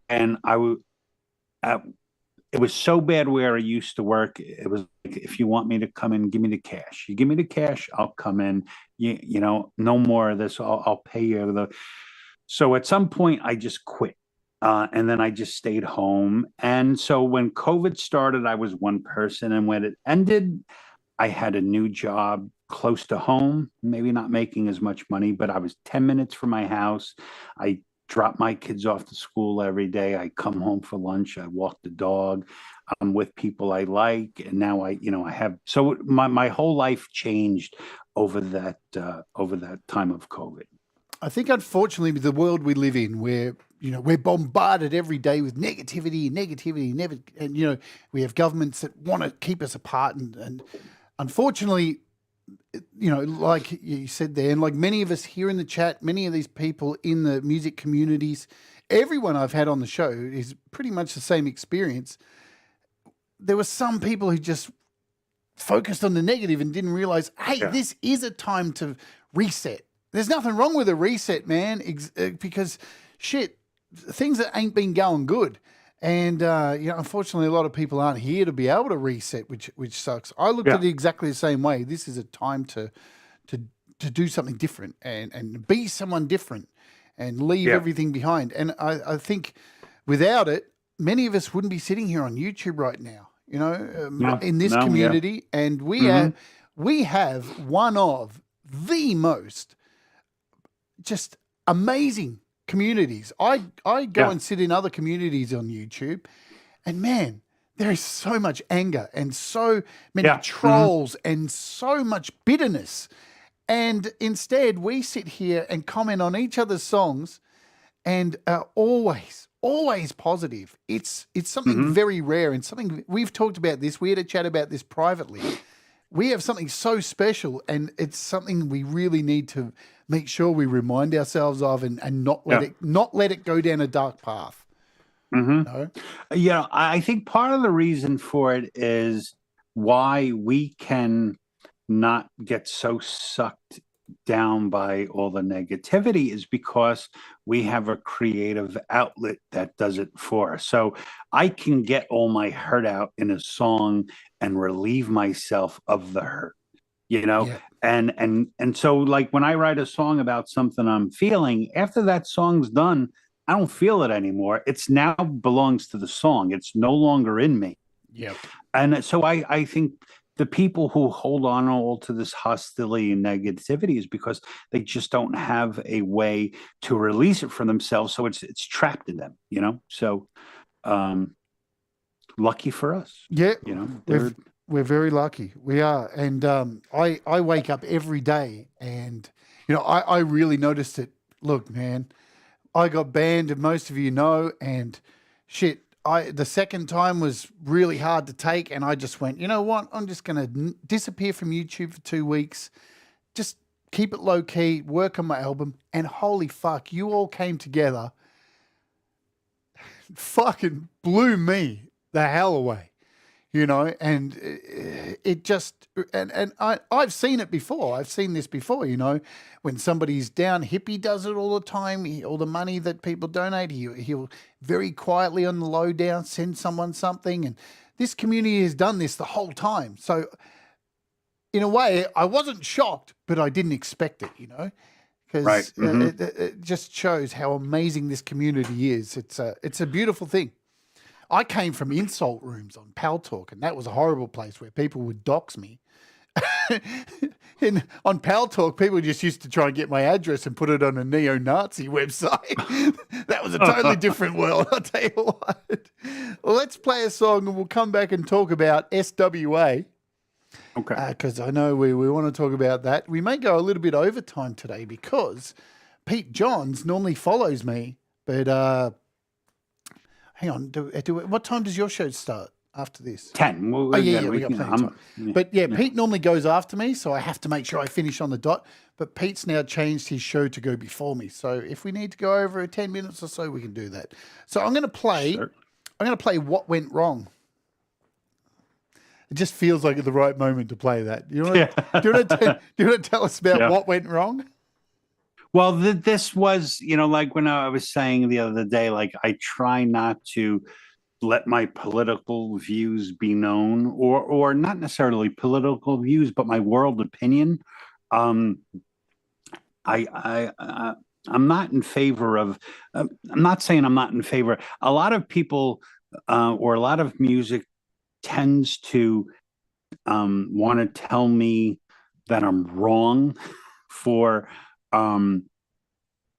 and it was so bad where I used to work. It was like, if you want me to come in, give me the cash. You give me the cash, I'll come in. You know, no more of this. I'll pay you. So at some point, I just quit. And then I just stayed home. And so when COVID started, I was one person. And when it ended, I had a new job close to home, maybe not making as much money, but I was 10 minutes from my house. I drop my kids off to school every day. I come home for lunch. I walk the dog. I'm with people I like. And now I have, so my whole life changed over that time of COVID. I think, unfortunately, with the world we live in, where we're bombarded every day with negativity, and we have governments that want to keep us apart, and unfortunately, like you said there, and like many of us here in the chat, many of these people in the music communities, everyone I've had on the show is pretty much the same experience. There were some people who just focused on the negative and didn't realize, hey, this is a time to reset. There's nothing wrong with a reset, man, because shit, things that ain't been going good. And, unfortunately, a lot of people aren't here to be able to reset, which sucks. I looked at it exactly the same way. This is a time to do something different and be someone different and leave everything behind. And I think without it, many of us wouldn't be sitting here on YouTube right now, in this community. And we have one of the most just amazing communities. I go and sit in other communities on YouTube, and man, there is so much anger and so many trolls and so much bitterness. And instead, we sit here and comment on each other's songs, and are always positive. It's something very rare, and something we've talked about this. We had a chat about this privately. We have something so special, and it's something we really need to make sure we remind ourselves of, and not let it go down a dark path. I think part of the reason for it is why we can not get so sucked down by all the negativity is because we have a creative outlet that does it for us. So I can get all my hurt out in a song and relieve myself of the hurt, and so like when I write a song about something I'm feeling, after that song's done, I don't feel it anymore. It's now belongs to the song. It's no longer in me. And so I think the people who hold on all to this hostility and negativity is because they just don't have a way to release it from themselves. So it's trapped in them, So lucky for us. We're very lucky. We are. And I wake up every day and, I really noticed it. Look, man, I got banned, and most of you know, and shit, the second time was really hard to take, and I just went, you know what? I'm just going to disappear from YouTube for 2 weeks, just keep it low key, work on my album, and holy fuck, you all came together, fucking blew me the hell away, and it just, and I've seen it before. I've seen this before, when somebody's down, Hippie does it all the time. All the money that people donate, he'll very quietly on the low down send someone something. And this community has done this the whole time. So in a way, I wasn't shocked, but I didn't expect it, because it just shows how amazing this community is. It's a beautiful thing. I came from insult rooms on Pal Talk, and that was a horrible place where people would dox me. On Pal Talk, people just used to try and get my address and put it on a neo-Nazi website. That was a totally different world, I'll tell you what. Well, let's play a song, and we'll come back and talk about SWA. Okay. Because I know we want to talk about that. We may go a little bit overtime today because Pete Johns normally follows me, but... hang on. What time does your show start? after this? 10. Well, Oh, yeah, again, we got can- plenty of time. yeah. But yeah, Pete normally goes after me, so I have to make sure I finish on the dot. But Pete's now changed his show to go before me. So if we need to go over 10 minutes or so, we can do that. So I'm going to play. Sure. I'm going to play What Went Wrong. It just feels like the right moment to play that. You know, do you want to tell us about what went wrong? Well, this was, like when I was saying the other day, like I try not to let my political views be known, or not necessarily political views, but my world opinion. I'm not in favor of. I'm not saying I'm not in favor. A lot of people, or a lot of music, tends to want to tell me that I'm wrong for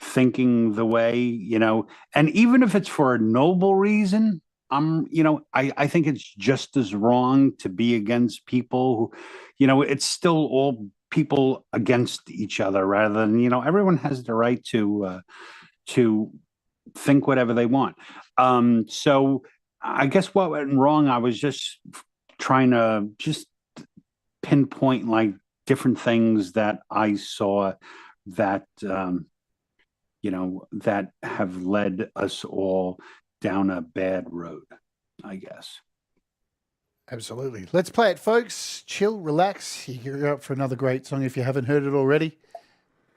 thinking the way, and even if it's for a noble reason, I think it's just as wrong to be against people who, it's still all people against each other rather than, everyone has the right to think whatever they want. So I guess what went wrong, I was just trying to just pinpoint like different things that I saw that, that have led us all down a bad road, I guess. Absolutely. Let's play it, folks. Chill, relax. You're up for another great song if you haven't heard it already.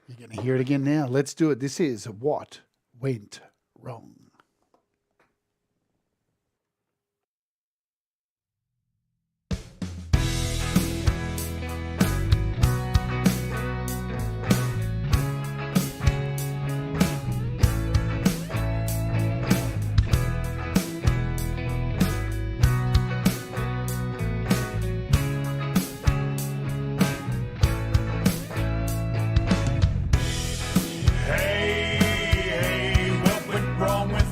You're going to hear it again now. Let's do it. This is What Went Wrong. Hey, what went wrong with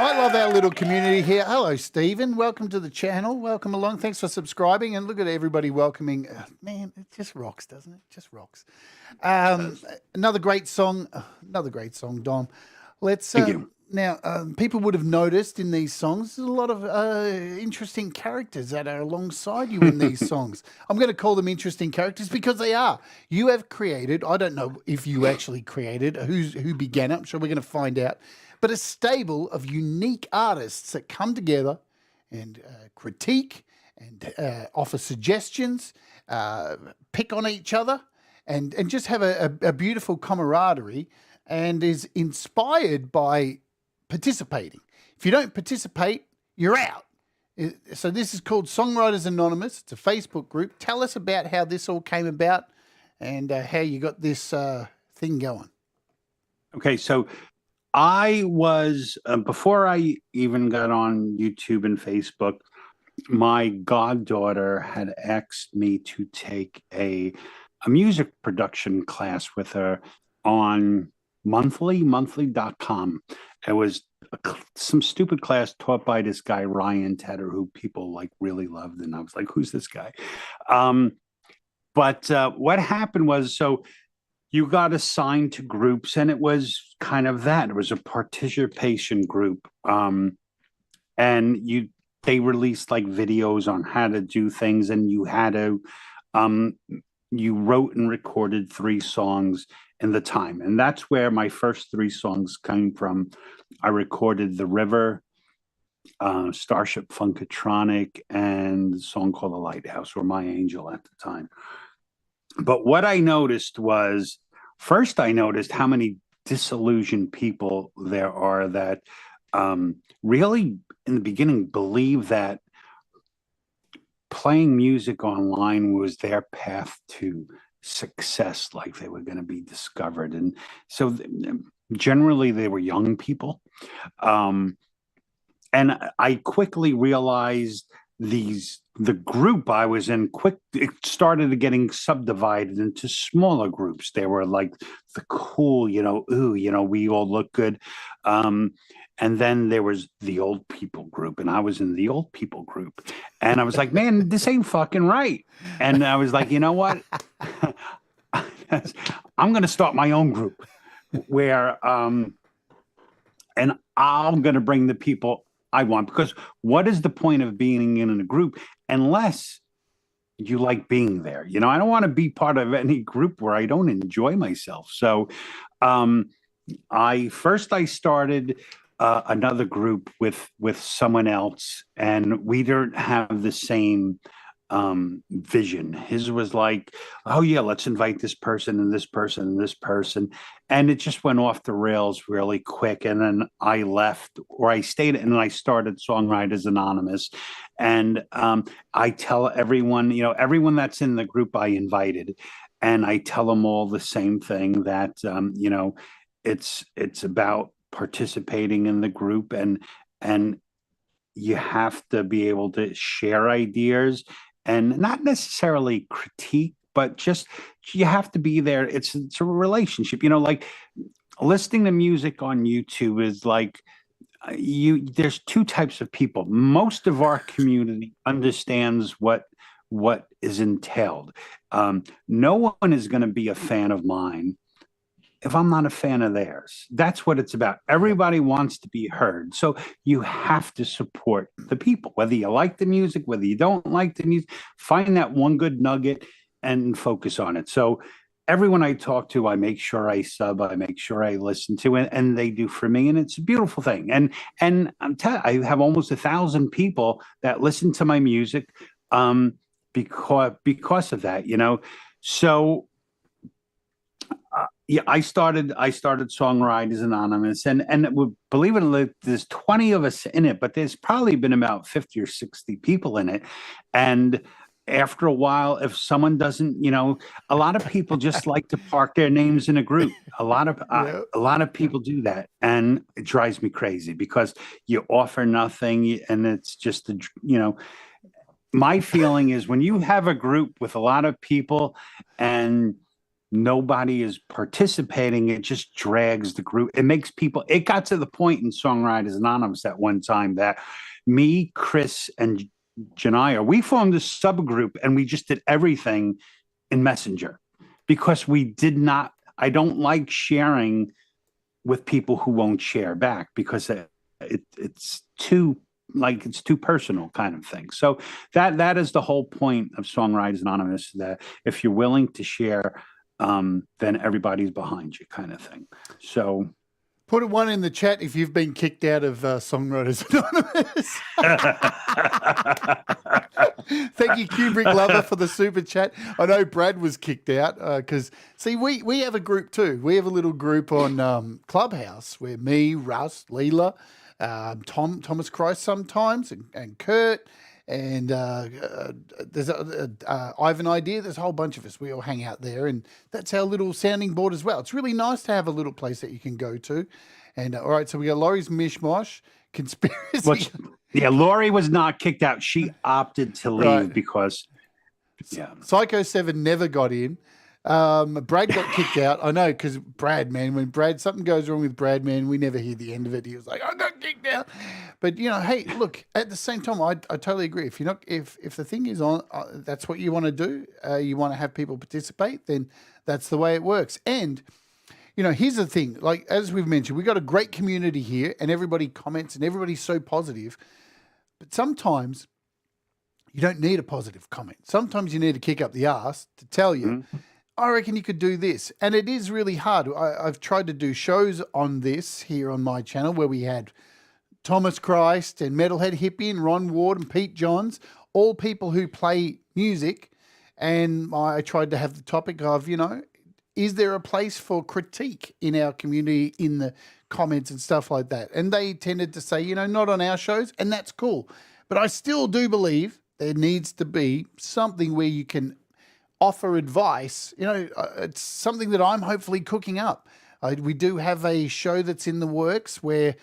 I love our little community here. Hello, Stephen. Welcome to the channel. Welcome along. Thanks for subscribing. And look at everybody welcoming. Man, it just rocks, doesn't it? Just rocks. Another great song. Dom. Let's. Thank you. Now, people would have noticed in these songs, there's a lot of interesting characters that are alongside you in these songs. I'm going to call them interesting characters because they are. You have created, I don't know if you actually created, who began it. I'm sure we're going to find out. But a stable of unique artists that come together and critique and offer suggestions, pick on each other, and just have a beautiful camaraderie, and is inspired by participating. If you don't participate, you're out. So this is called Songwriters Anonymous. It's a Facebook group. Tell us about how this all came about and how you got this thing going. Okay, so I was, before I even got on YouTube and Facebook, my goddaughter had asked me to take a music production class with her on monthly.com. It was some stupid class taught by this guy, Ryan Tedder, who people like really loved. And I was like, who's this guy? But what happened was, so you got assigned to groups, and it was kind of that. It was a participation group. And they released like videos on how to do things, and you had to, you wrote and recorded 3 songs in the time. And that's where my first 3 songs came from. I recorded The River, Starship Funkatronic, and a song called The Lighthouse, or My Angel at the time. But what I noticed was, first I noticed how many disillusioned people there are that really in the beginning believe that playing music online was their path to success, like they were going to be discovered. And so generally they were young people. And I quickly realized the group I was in it started getting subdivided into smaller groups. They were like the cool, we all look good. And then there was the old people group, and I was in the old people group. And I was like, man, this ain't fucking right. And I was like, you know what? I'm going to start my own group where, and I'm going to bring the people I want, because what is the point of being in a group unless you like being there? I don't want to be part of any group where I don't enjoy myself. So I started another group with someone else, and we don't have the same vision. His was like, oh yeah, let's invite this person and this person and this person. And it just went off the rails really quick. And then I left, or I stayed, and I started Songwriters Anonymous. And I tell everyone, everyone that's in the group I invited, and I tell them all the same thing, that, it's about participating in the group, and you have to be able to share ideas and not necessarily critique, but just you have to be there. It's a relationship, like listening to music on YouTube is like there's 2 types of people. Most of our community understands what is entailed. No one is going to be a fan of mine if I'm not a fan of theirs. That's what it's about. Everybody wants to be heard. So you have to support the people, whether you like the music, whether you don't like the music, find that one good nugget and focus on it. So everyone I talk to, I make sure I sub, I make sure I listen to, and they do for me. And it's a beautiful thing. And I have almost 1,000 people that listen to my music because of that, So yeah, I started Songwriters Anonymous, and believe it or not, there's 20 of us in it, but there's probably been about 50 or 60 people in it. And after a while, if someone doesn't, a lot of people just like to park their names in a group. A lot of people do that, and it drives me crazy because you offer nothing, and it's just my feeling is when you have a group with a lot of people and nobody is participating. It just drags the group. It makes people, it got to the point in Songwriters Anonymous at one time that me, Chris, and Janaya, we formed a subgroup and we just did everything in Messenger because we did not, I don't like sharing with people who won't share back because it's too personal kind of thing. So that is the whole point of Songwriters Anonymous, that if you're willing to share, then everybody's behind you kind of thing. So put one in the chat if you've been kicked out of Songwriters Anonymous. Thank you, Kubrick Lover, for the super chat. I know Brad was kicked out because, see, we have a group too. We have a little group on Clubhouse where me, Russ, Leela, Thomas Christ sometimes, and Kurt, and there's Ivan Idea. There's a whole bunch of us. We all hang out there, and that's our little sounding board as well. It's really nice to have a little place that you can go to. And all right, so we got Laurie's Mishmash Conspiracy. Yeah, Laurie was not kicked out. She opted to leave because, Psycho 7 never got in. Brad got kicked out. I know, because Brad, man, when something goes wrong with Brad, man, we never hear the end of it. He was like, I got kicked out. But hey, look, at the same time, I totally agree. If you're not, if the thing is on, that's what you want to do. You want to have people participate, then that's the way it works. And here's the thing. Like, as we've mentioned, we've got a great community here, and everybody comments, and everybody's so positive. But sometimes you don't need a positive comment. Sometimes you need to kick up the ass to tell you, I reckon you could do this. And it is really hard. I've tried to do shows on this here on my channel where we had Thomas Christ and Metalhead Hippie and Ron Ward and Pete Johns, all people who play music. And I tried to have the topic of, is there a place for critique in our community in the comments and stuff like that? And they tended to say, not on our shows, and that's cool. But I still do believe there needs to be something where you can offer advice. It's something that I'm hopefully cooking up. We do have a show that's in the works where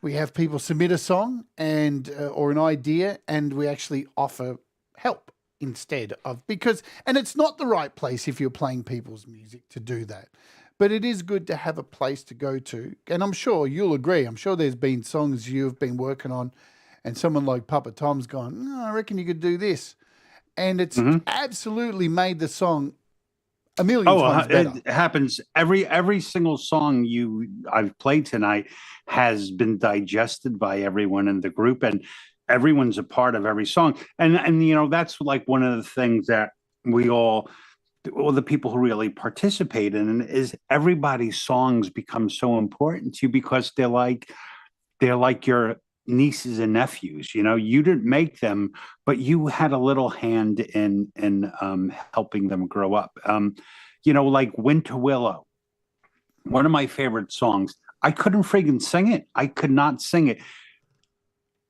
we have people submit a song and or an idea, and we actually offer help instead of, and it's not the right place if you're playing people's music to do that. But it is good to have a place to go to. And I'm sure you'll agree. I'm sure there's been songs you've been working on and someone like Papa Tom's gone, I reckon you could do this. And it's absolutely made the song a million times better. It happens. Every single song I've played tonight has been digested by everyone in the group, and everyone's a part of every song. And that's like one of the things that all the people who really participate in is everybody's songs become so important to you because they're like your nieces and nephews. You didn't make them, but you had a little hand in helping them grow up. Like Winter Willow, one of my favorite songs. I couldn't friggin' sing it. I could not sing it.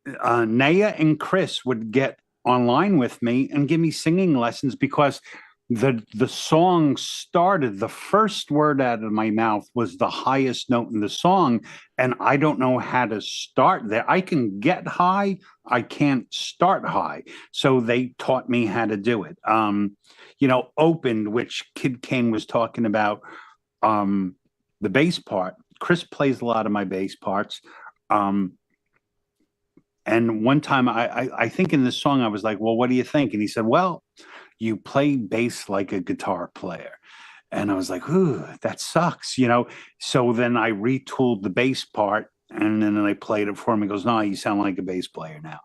Neja and Chris would get online with me and give me singing lessons because the song started, the first word out of my mouth was the highest note in the song, and I don't know how to start there. I can get high, I can't start high. So they taught me how to do it. Opened, which Kid Kane was talking about, the bass part. Chris plays a lot of my bass parts. And one time, I think in this song, I was like, well, what do you think? And he said, well, you play bass like a guitar player. And I was like, ooh, that sucks, So then I retooled the bass part, and then I played it for him. He goes, no, you sound like a bass player now.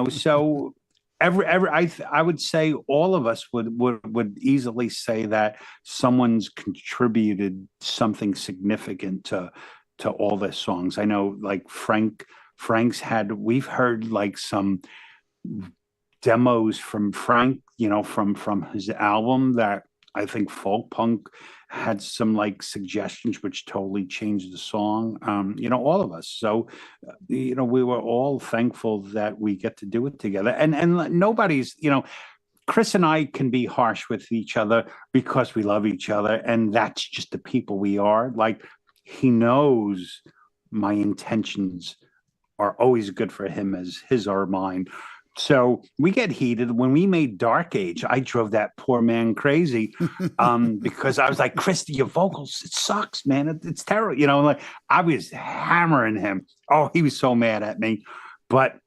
So I would say all of us would easily say that someone's contributed something significant to all their songs. I know, like we've heard like some demos from Frank, from his album that I think Folkpunk had some like suggestions which totally changed the song. All of us. So, we were all thankful that we get to do it together. And nobody's, Chris and I can be harsh with each other because we love each other, and that's just the people we are. Like, he knows my intentions are always good for him as his or mine. So we get heated. When we made Dark Age, I drove that poor man crazy because I was like, Christy, your vocals, it sucks, man. It's terrible. You know, like I was hammering him. Oh, he was so mad at me. But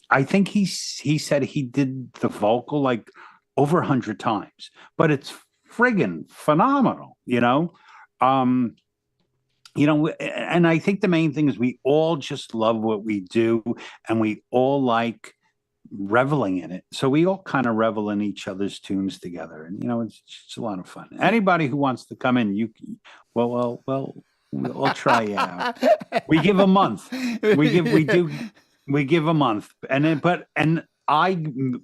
I think he said he did the vocal like over 100 times, but it's friggin' phenomenal, you know? And I think the main thing is we all just love what we do and we all like reveling in it. So we all kind of revel in each other's tunes together. And, you know, it's a lot of fun. Anybody who wants to come in, we'll try you out. We give a month. We give a month.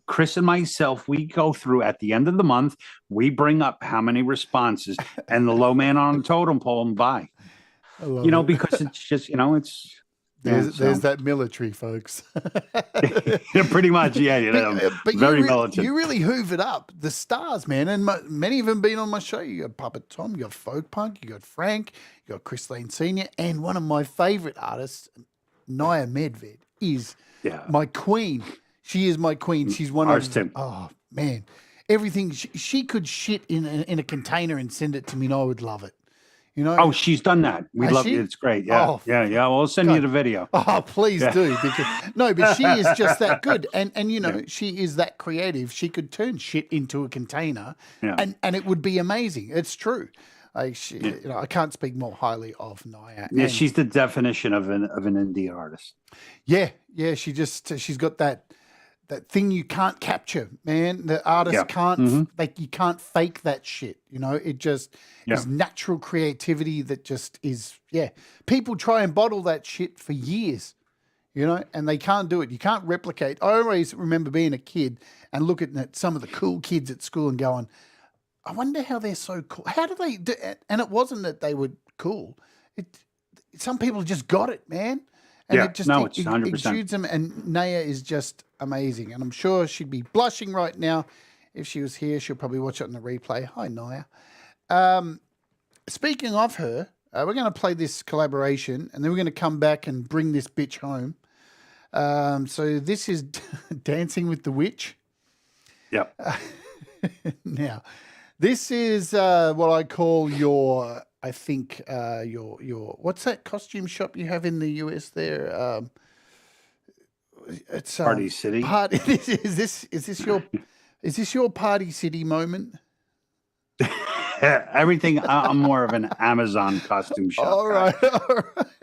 Chris and myself, we go through at the end of the month, we bring up how many responses and the low man on the totem pole and buy. You know, because it's just, you know, it's there's that military, folks. Pretty much, yeah. You know, but very militant. You really hoovered up the stars, man, and many of them been on my show. You got Puppet Tom, you got Folkpunk, you got Frank, you got Chris Lane Senior, and one of my favorite artists, Neja Medved, is my queen. She is my queen. She's one Ours of too. Oh man, everything she could shit in a container and send it to me, and I would love it. You know? Oh, she's done that. We love it. It's great. Yeah. Oh, yeah. We'll send you the video. Oh, please do. Because, no, but she is just that good. And you know, she is that creative. She could turn shit into a container and it would be amazing. It's true. You know, I can't speak more highly of Neja. Yeah, she's the definition of an indie artist. Yeah. She's got that thing you can't capture, man. The artist can't, like, you can't fake that shit. You know, it just is natural creativity that just is, People try and bottle that shit for years, you know, and they can't do it. You can't replicate. I always remember being a kid and looking at some of the cool kids at school and going, I wonder how they're so cool. How do they do it? And it wasn't that they were cool. Some people just got it, man. And it just it's 100%. exudes them. And Neja is just amazing. And I'm sure she'd be blushing right now if she was here. She'll probably watch it on the replay. Hi, Neja. Speaking of her, we're going to play this collaboration and then we're going to come back and bring this bitch home. So this is Dancing with the Witch. Yep. Now, this is what I call your... I think your what's that costume shop you have in the US there? It's Party City. Is this your Party City moment? Everything. I'm more of an Amazon costume shop. All right.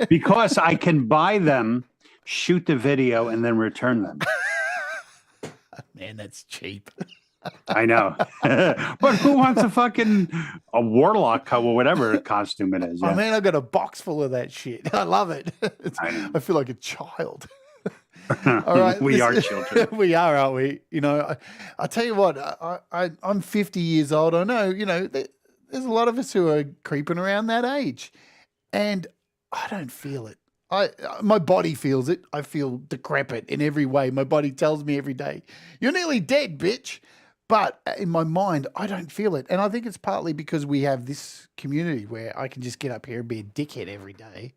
Because I can buy them, shoot the video, and then return them. Man, that's cheap. I know. But who wants a warlock or whatever costume it is? Yeah. Oh, man, I've got a box full of that shit. I love it. I feel like a child. All right. We are children. We are, aren't we? You know, I tell you what, I'm 50 years old. I know, you know, there's a lot of us who are creeping around that age. And I don't feel it. My body feels it. I feel decrepit in every way. My body tells me every day, you're nearly dead, bitch. But in my mind, I don't feel it. And I think it's partly because we have this community where I can just get up here and be a dickhead every day.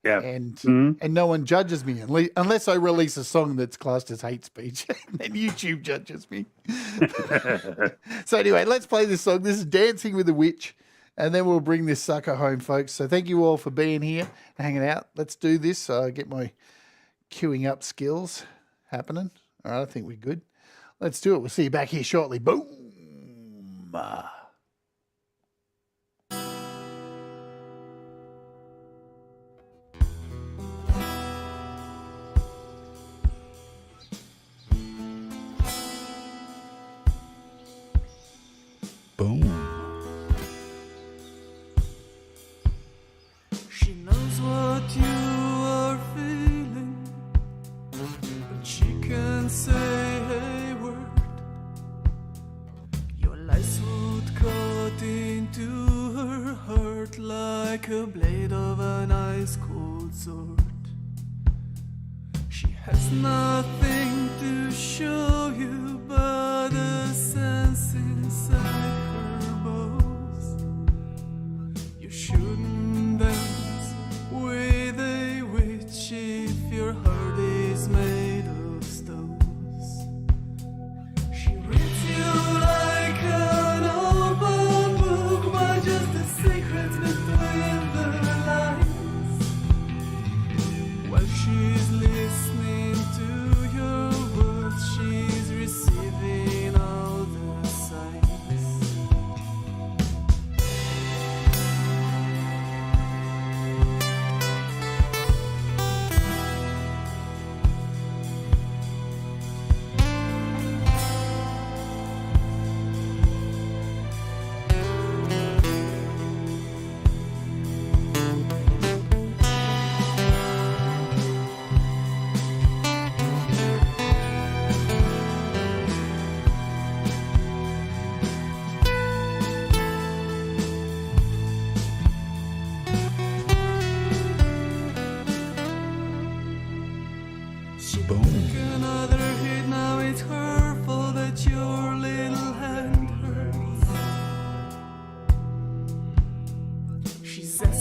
Yeah. And no one judges me unless I release a song that's classed as hate speech. Then YouTube judges me. So anyway, let's play this song. This is Dancing with the Witch. And then we'll bring this sucker home, folks. So thank you all for being here, hanging out. Let's do this. Get my queuing up skills happening. All right, I think we're good. Let's do it. We'll see you back here shortly. Boom. Boom. She knows what you are feeling, but she can't say a word. Your lies would cut into her heart like a blade of an ice-cold sword. She has nothing to show you but a sense inside her bones. You shouldn't dance with a witch if your heart is made of stones.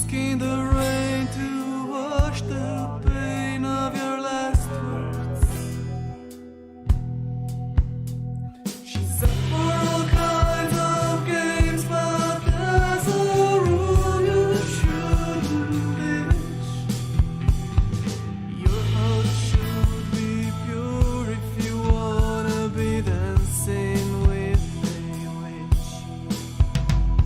asking the rain to wash the pain of your last words. She's up for all kinds of games, but there's a rule you shouldn't ditch. Your heart should be pure if you wanna be dancing with a witch.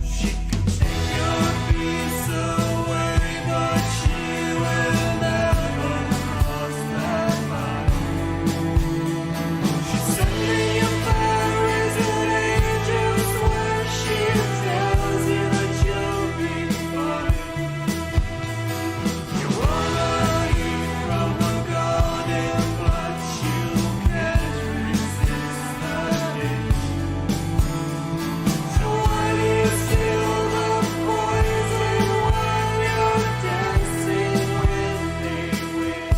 She can take your peace away, but she will never cross that line. She's sending you fairies and angels when she tells you that you'll be fine. You wanna eat from a garden, but you can't resist the itch. So why do you steal the poison when you're dancing with a witch?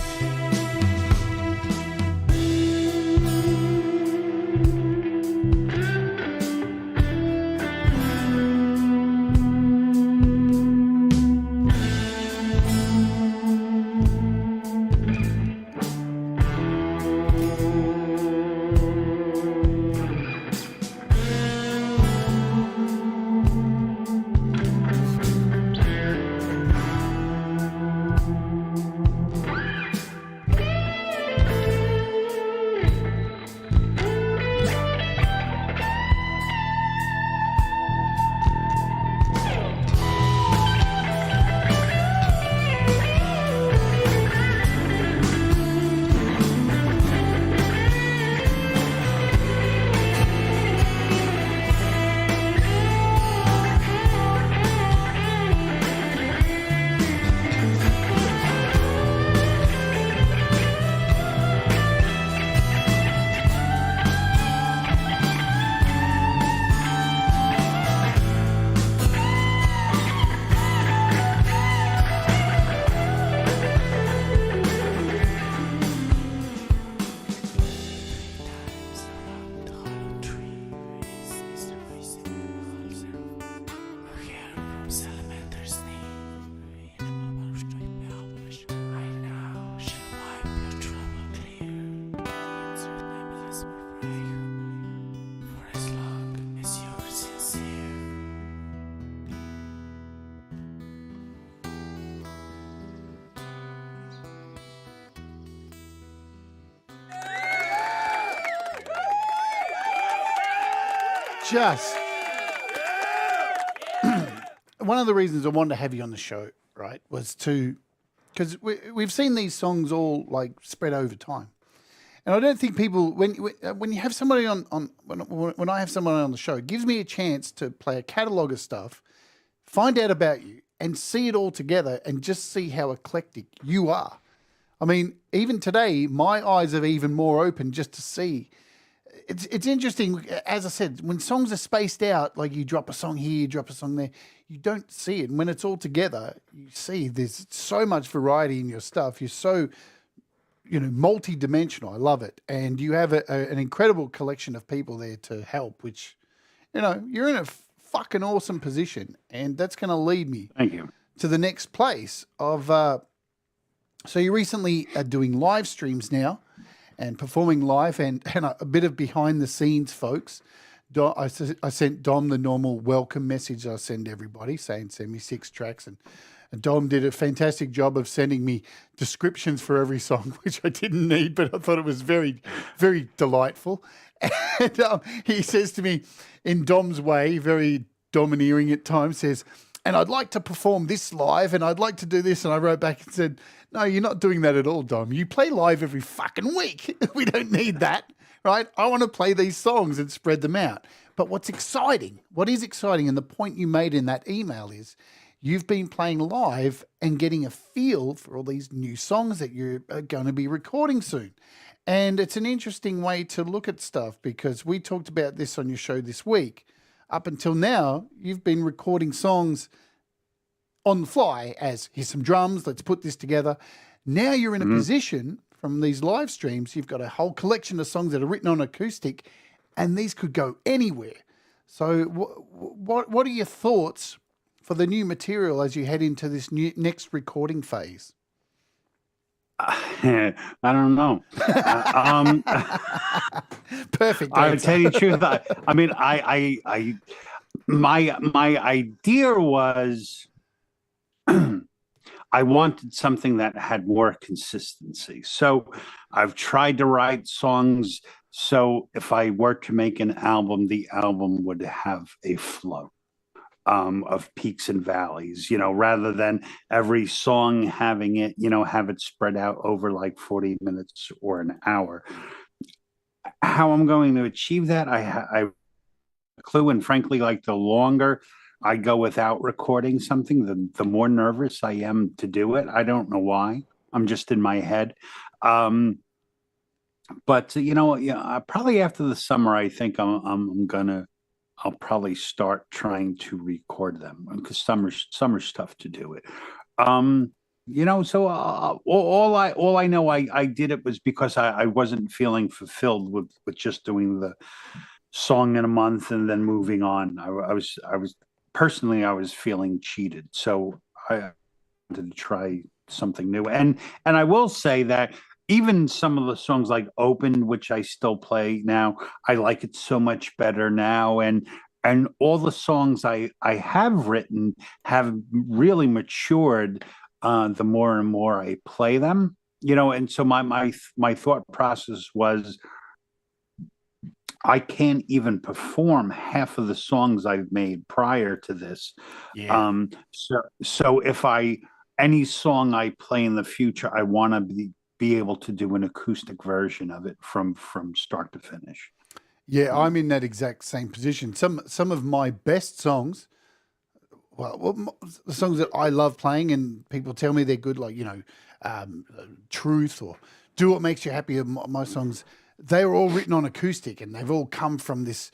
Just one of the reasons I wanted to have you on the show, right, was to because we've seen these songs all like spread over time, and I don't think people when you have somebody on when I have someone on the show, it gives me a chance to play a catalogue of stuff, find out about you, and see it all together, and just see how eclectic you are. I mean, even today, my eyes are even more open just to see. It's interesting, as I said, when songs are spaced out, like you drop a song here, you drop a song there, you don't see it. And when it's all together, you see there's so much variety in your stuff. You're so, multi-dimensional. I love it. And you have an incredible collection of people there to help, which, you're in a fucking awesome position. And that's going to lead me Thank you. to the next place of, so you recently are doing live streams now. And performing live and a bit of behind the scenes, folks. I sent Dom the normal welcome message I send everybody saying send me 6 tracks. And Dom did a fantastic job of sending me descriptions for every song, which I didn't need, but I thought it was very, very delightful. And he says to me in Dom's way, very domineering at times, says, and I'd like to perform this live and I'd like to do this. And I wrote back and said, no, you're not doing that at all, Dom. You play live every fucking week. We don't need that, right? I want to play these songs and spread them out. But what is exciting, and the point you made in that email is you've been playing live and getting a feel for all these new songs that you're going to be recording soon. And it's an interesting way to look at stuff because we talked about this on your show this week. Up until now, you've been recording songs on the fly as here's some drums, let's put this together. Now you're in a position from these live streams, you've got a whole collection of songs that are written on acoustic and these could go anywhere. So what are your thoughts for for the new material as you head into this next recording phase? I don't know. Perfect I'll answer. tell you the truth. I mean, my idea was I wanted something that had more consistency. So I've tried to write songs so if I were to make an album, the album would have a flow of peaks and valleys, rather than every song having it, have it spread out over like 40 minutes or an hour. How I'm going to achieve that, I have a clue. And frankly, like the longer I go without recording something, the more nervous I am to do it. I don't know why. I'm just in my head. But probably after the summer, I think I'll probably start trying to record them because summer's tough to do it. So all I know I did it was because I wasn't feeling fulfilled with just doing the song in a month and then moving on. I was personally I was feeling cheated, so I wanted to try something new. And I will say that even some of the songs like Open, which I still play now, I like it so much better now. And all the songs I have written have really matured the more and more I play them. And so my thought process was I can't even perform half of the songs I've made prior to this. Yeah. So if any song I play in the future, I want to be able to do an acoustic version of it from start to finish. Yeah, I'm in that exact same position. Some of my best songs, the songs that I love playing and people tell me they're good, like, Truth or Do What Makes You Happy, my songs, they were all written on acoustic and they've all come from this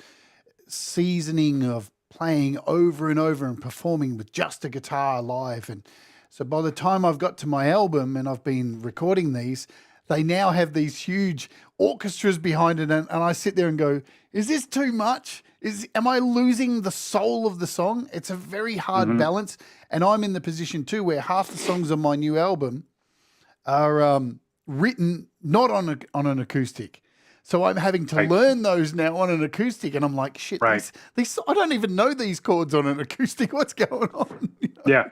seasoning of playing over and over and performing with just a guitar live. And so by the time I've got to my album and I've been recording these, they now have these huge orchestras behind it. And I sit there and go, is this too much? Am I losing the soul of the song? It's a very hard balance. And I'm in the position too where half the songs on my new album are written not on an acoustic. So I'm having to learn those now on an acoustic, and I'm like, shit, these I don't even know these chords on an acoustic. What's going on? Yeah,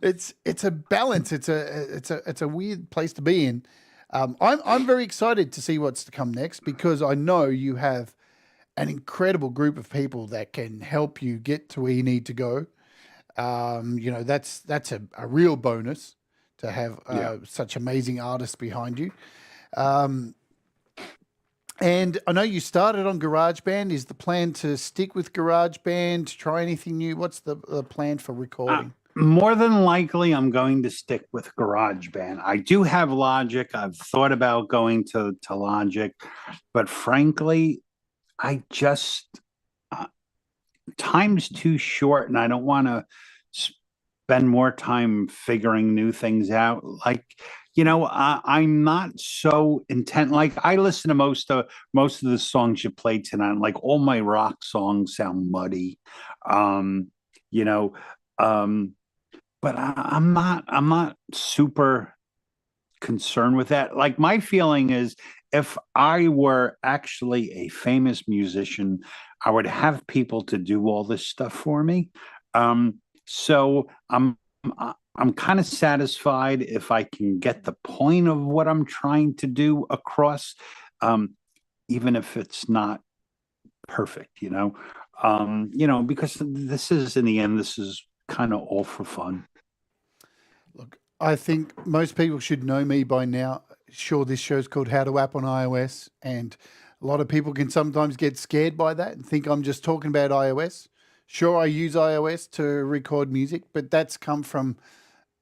It's a balance. It's a weird place to be in. I'm very excited to see what's to come next because I know you have an incredible group of people that can help you get to where you need to go. That's a real bonus to have such amazing artists behind you. And I know you started on GarageBand. Is the plan to stick with GarageBand, to try anything new? What's the plan for recording? More than likely, I'm going to stick with GarageBand. I do have Logic. I've thought about going to Logic, but frankly, I just time's too short, and I don't want to spend more time figuring new things out. Like, I'm not so intent. Like, I listen to most of the songs you played tonight. Like, all my rock songs sound muddy, but I'm not super concerned with that. Like, my feeling is if I were actually a famous musician, I would have people to do all this stuff for me. So I'm kind of satisfied if I can get the point of what I'm trying to do across, even if it's not perfect, because this is, in the end, this is kind of all for fun. Look, I think most people should know me by now. Sure, this show's called How to App on iOS, and a lot of people can sometimes get scared by that and think I'm just talking about iOS. Sure, I use iOS to record music, but that's come from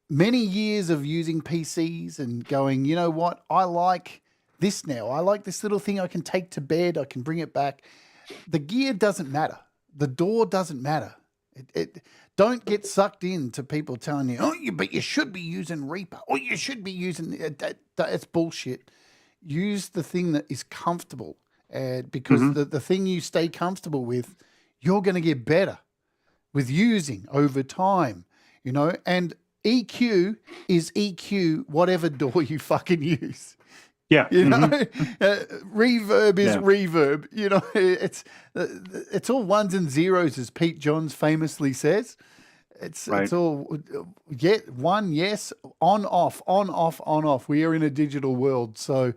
many years of using PCs and going, you know what, I like this now. I like this little thing I can take to bed. I can bring it back. The gear doesn't matter. The DAW doesn't matter. Don't get sucked into people telling you, but you should be using Reaper, or you should be using that's bullshit. Use the thing that is comfortable, because the thing you stay comfortable with, you're going to get better. with using over time, you know, and EQ is EQ whatever door you fucking use. Yeah. You know, mhm. reverb is Yeah. reverb. You know, it's all ones and zeros, as Pete Johns famously says. It's Right. all one, yes, on off, on off, on off. We are in a digital world, so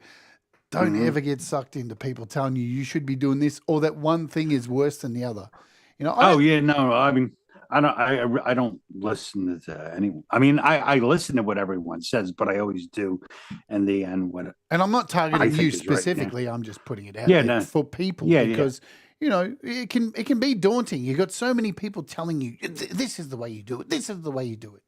don't Mhm. ever get sucked into people telling you should be doing this or that one thing is worse than the other. You know, Oh yeah, no. I mean, I don't listen to anyone. I mean, I listen to what everyone says, but I always do in the end what and I'm not I targeting you think is right. Yeah. specifically. I'm just putting it out Yeah, there no. for people Yeah, yeah. because you know it can be daunting. You've got so many people telling you this is the way you do it. This is the way you do it.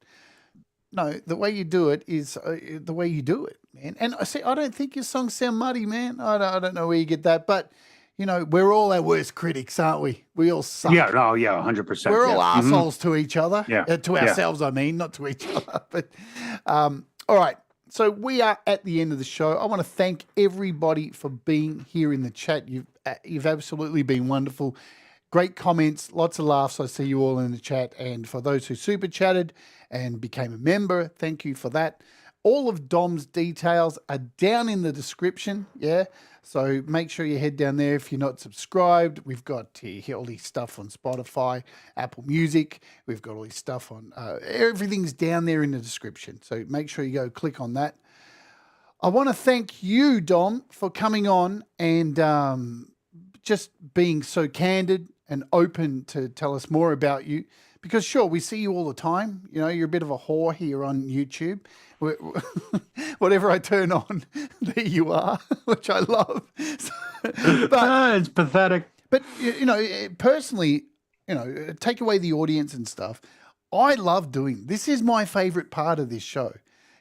No, the way you do it is the way you do it, man. And I say I don't think your songs sound muddy, man. I don't know where you get that, but you know we're all our worst critics, aren't we? We all suck. Yeah, no, yeah, 100%. We're all yeah. Mhm. assholes to each other. Yeah, To yeah. ourselves, I mean, not to each other. But all right. So we are at the end of the show. I want to thank everybody for being here in the chat. You've absolutely been wonderful. Great comments, lots of laughs. I see you all in the chat. And for those who super chatted and became a member, thank you for that. All of Dom's details are down in the description. Yeah. So make sure you head down there if you're not subscribed. We've got all his stuff on Spotify, Apple Music. We've got all his stuff on everything's down there in the description. So make sure you go click on that. I want to thank you, Dom, for coming on and just being so candid and open to tell us more about you. Because sure, we see you all the time. You know, you're a bit of a whore here on YouTube. Whatever I turn on, there you are, which I love. But It's pathetic. but you know, personally, you know, take away the audience and stuff. I love doing this. Is my favorite part of this show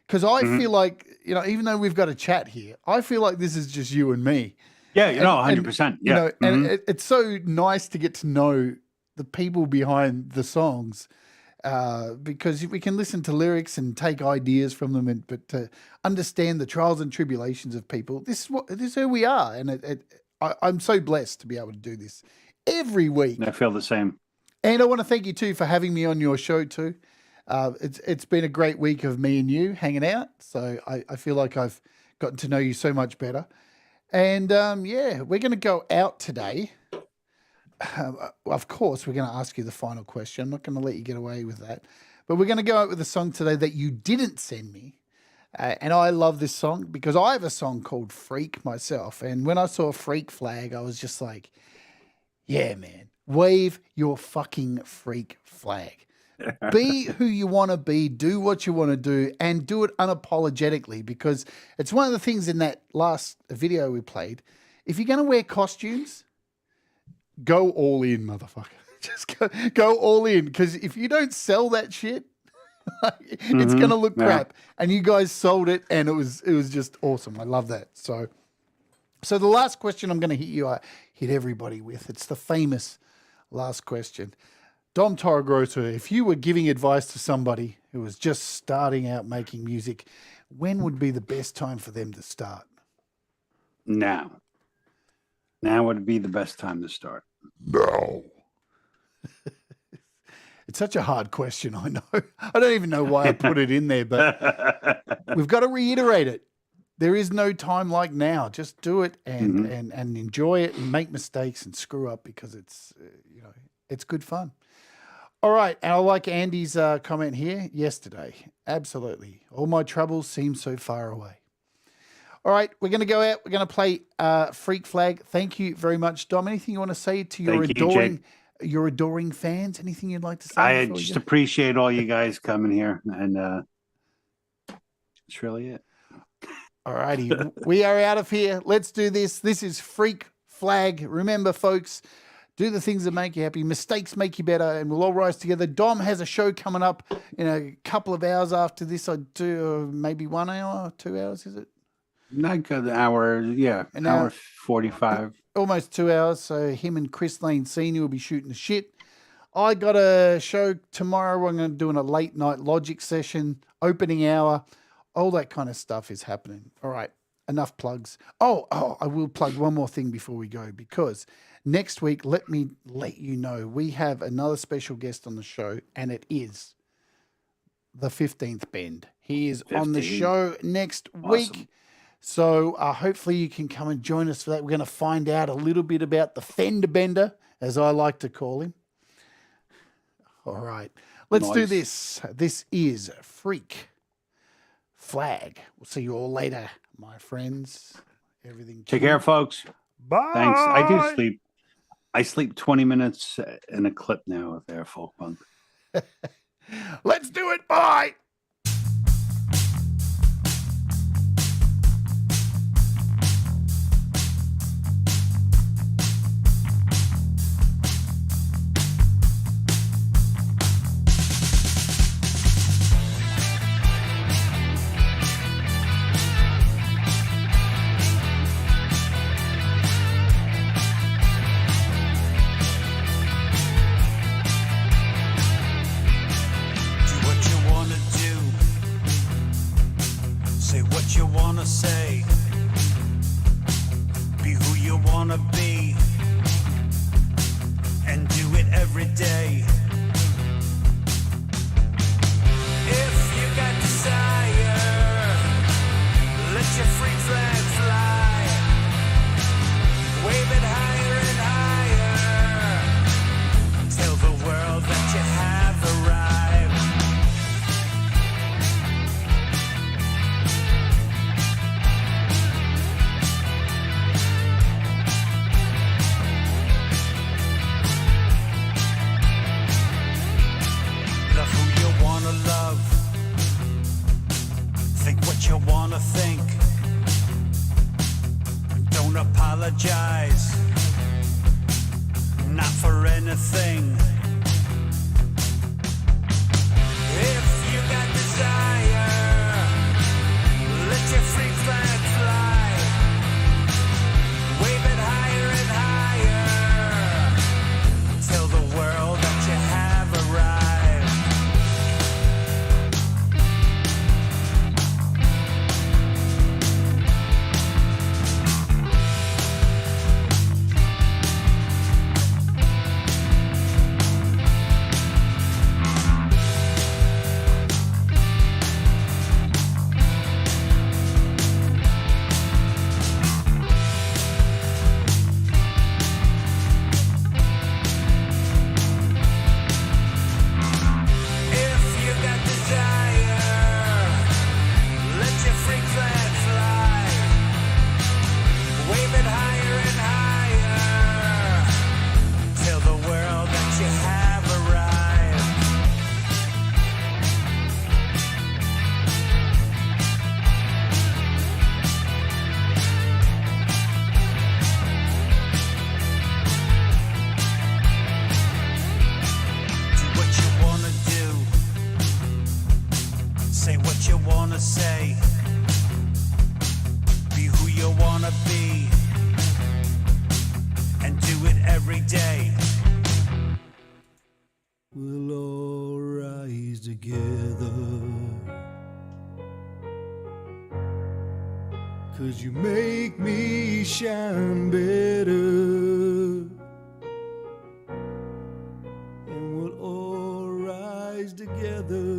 because I feel like, you know, even though we've got a chat here, I feel like this is just you and me. Yeah, you know, And, 100%. You Yeah. know, and Mhm. it's so nice to get to know the people behind the songs because we can listen to lyrics and take ideas from them, but to understand the trials and tribulations of people, this is who we are, and I'm so blessed to be able to do this every week. I feel the same. And I want to thank you too for having me on your show too. It's been a great week of me and you hanging out, so I feel like I've gotten to know you so much better. And yeah, we're going to go out today. Of course, we're going to ask you the final question. I'm not going to let you get away with that. But we're going to go out with a song today that you didn't send me. And I love this song because I have a song called Freak myself. And when I saw Freak flag, I was just like, yeah, man, wave your fucking freak flag. Be who you want to be, do what you want to do, and do it unapologetically because it's one of the things in that last video we played. If you're going to wear costumes, go all in, motherfucker. Just go all in because if you don't sell that shit, it's going to look crap. And you guys sold it, and it was just awesome. I love that. So the last question I'm going to hit everybody with. It's the famous last question. Dom Torregrossa, if you were giving advice to somebody who was just starting out making music, when would be the best time for them to start? Now would be the best time to start. No. It's such a hard question, I know. I don't even know why I put it in there, but we've got to reiterate it. There is no time like now. Just do it and enjoy it and make mistakes and screw up because it's you know, it's good fun. All right, and I like Andy's comment here. Yesterday, absolutely. All my troubles seem so far away. All right, we're going to go out. We're going to play Freak Flag. Thank you very much, Dom. Anything you want to say to your adoring fans? Anything you'd like to say? I just appreciate all you guys coming here, and that's really it. All righty, we are out of here. Let's do this. This is Freak Flag. Remember, folks, do the things that make you happy. Mistakes make you better, and we'll all rise together. Dom has a show coming up in a couple of hours after this. I do maybe 1 hour, 2 hours, is it? Like an hour, yeah, an hour 45. Almost 2 hours. So him and Chris Lane Sr. will be shooting the shit. I got a show tomorrow. I'm going to do a late night Logic session, opening hour. All that kind of stuff is happening. All right. enough plugs. Oh, I will plug one more thing before we go, because next week, let me let you know, we have another special guest on the show, and it is the 15th Bend. He is on the 15. show next Awesome. week. So hopefully you can come and join us for that. We're going to find out a little bit about the fender bender, as I like to call him. All right, let's do Nice. this. This is Freak Flag. We'll see you all later, my friends. Everything. Take care, folks. Bye. Thanks. I do sleep. I sleep 20 minutes in a clip now there, Folkpunk. Let's do it. Bye. Say, be who you wanna be, and do it every day. If you got desire, let your free flag fly. Wave it higher and higher. Tell the world that you have arrived. You wanna think, don't apologize, not for anything. If you got desire, let your free flag fly. Wave it higher and higher. Tell the world that you have arrived. Say, be who you wanna be, and do it every day. We'll all rise together, 'cause you make me shine better, and we'll all rise together.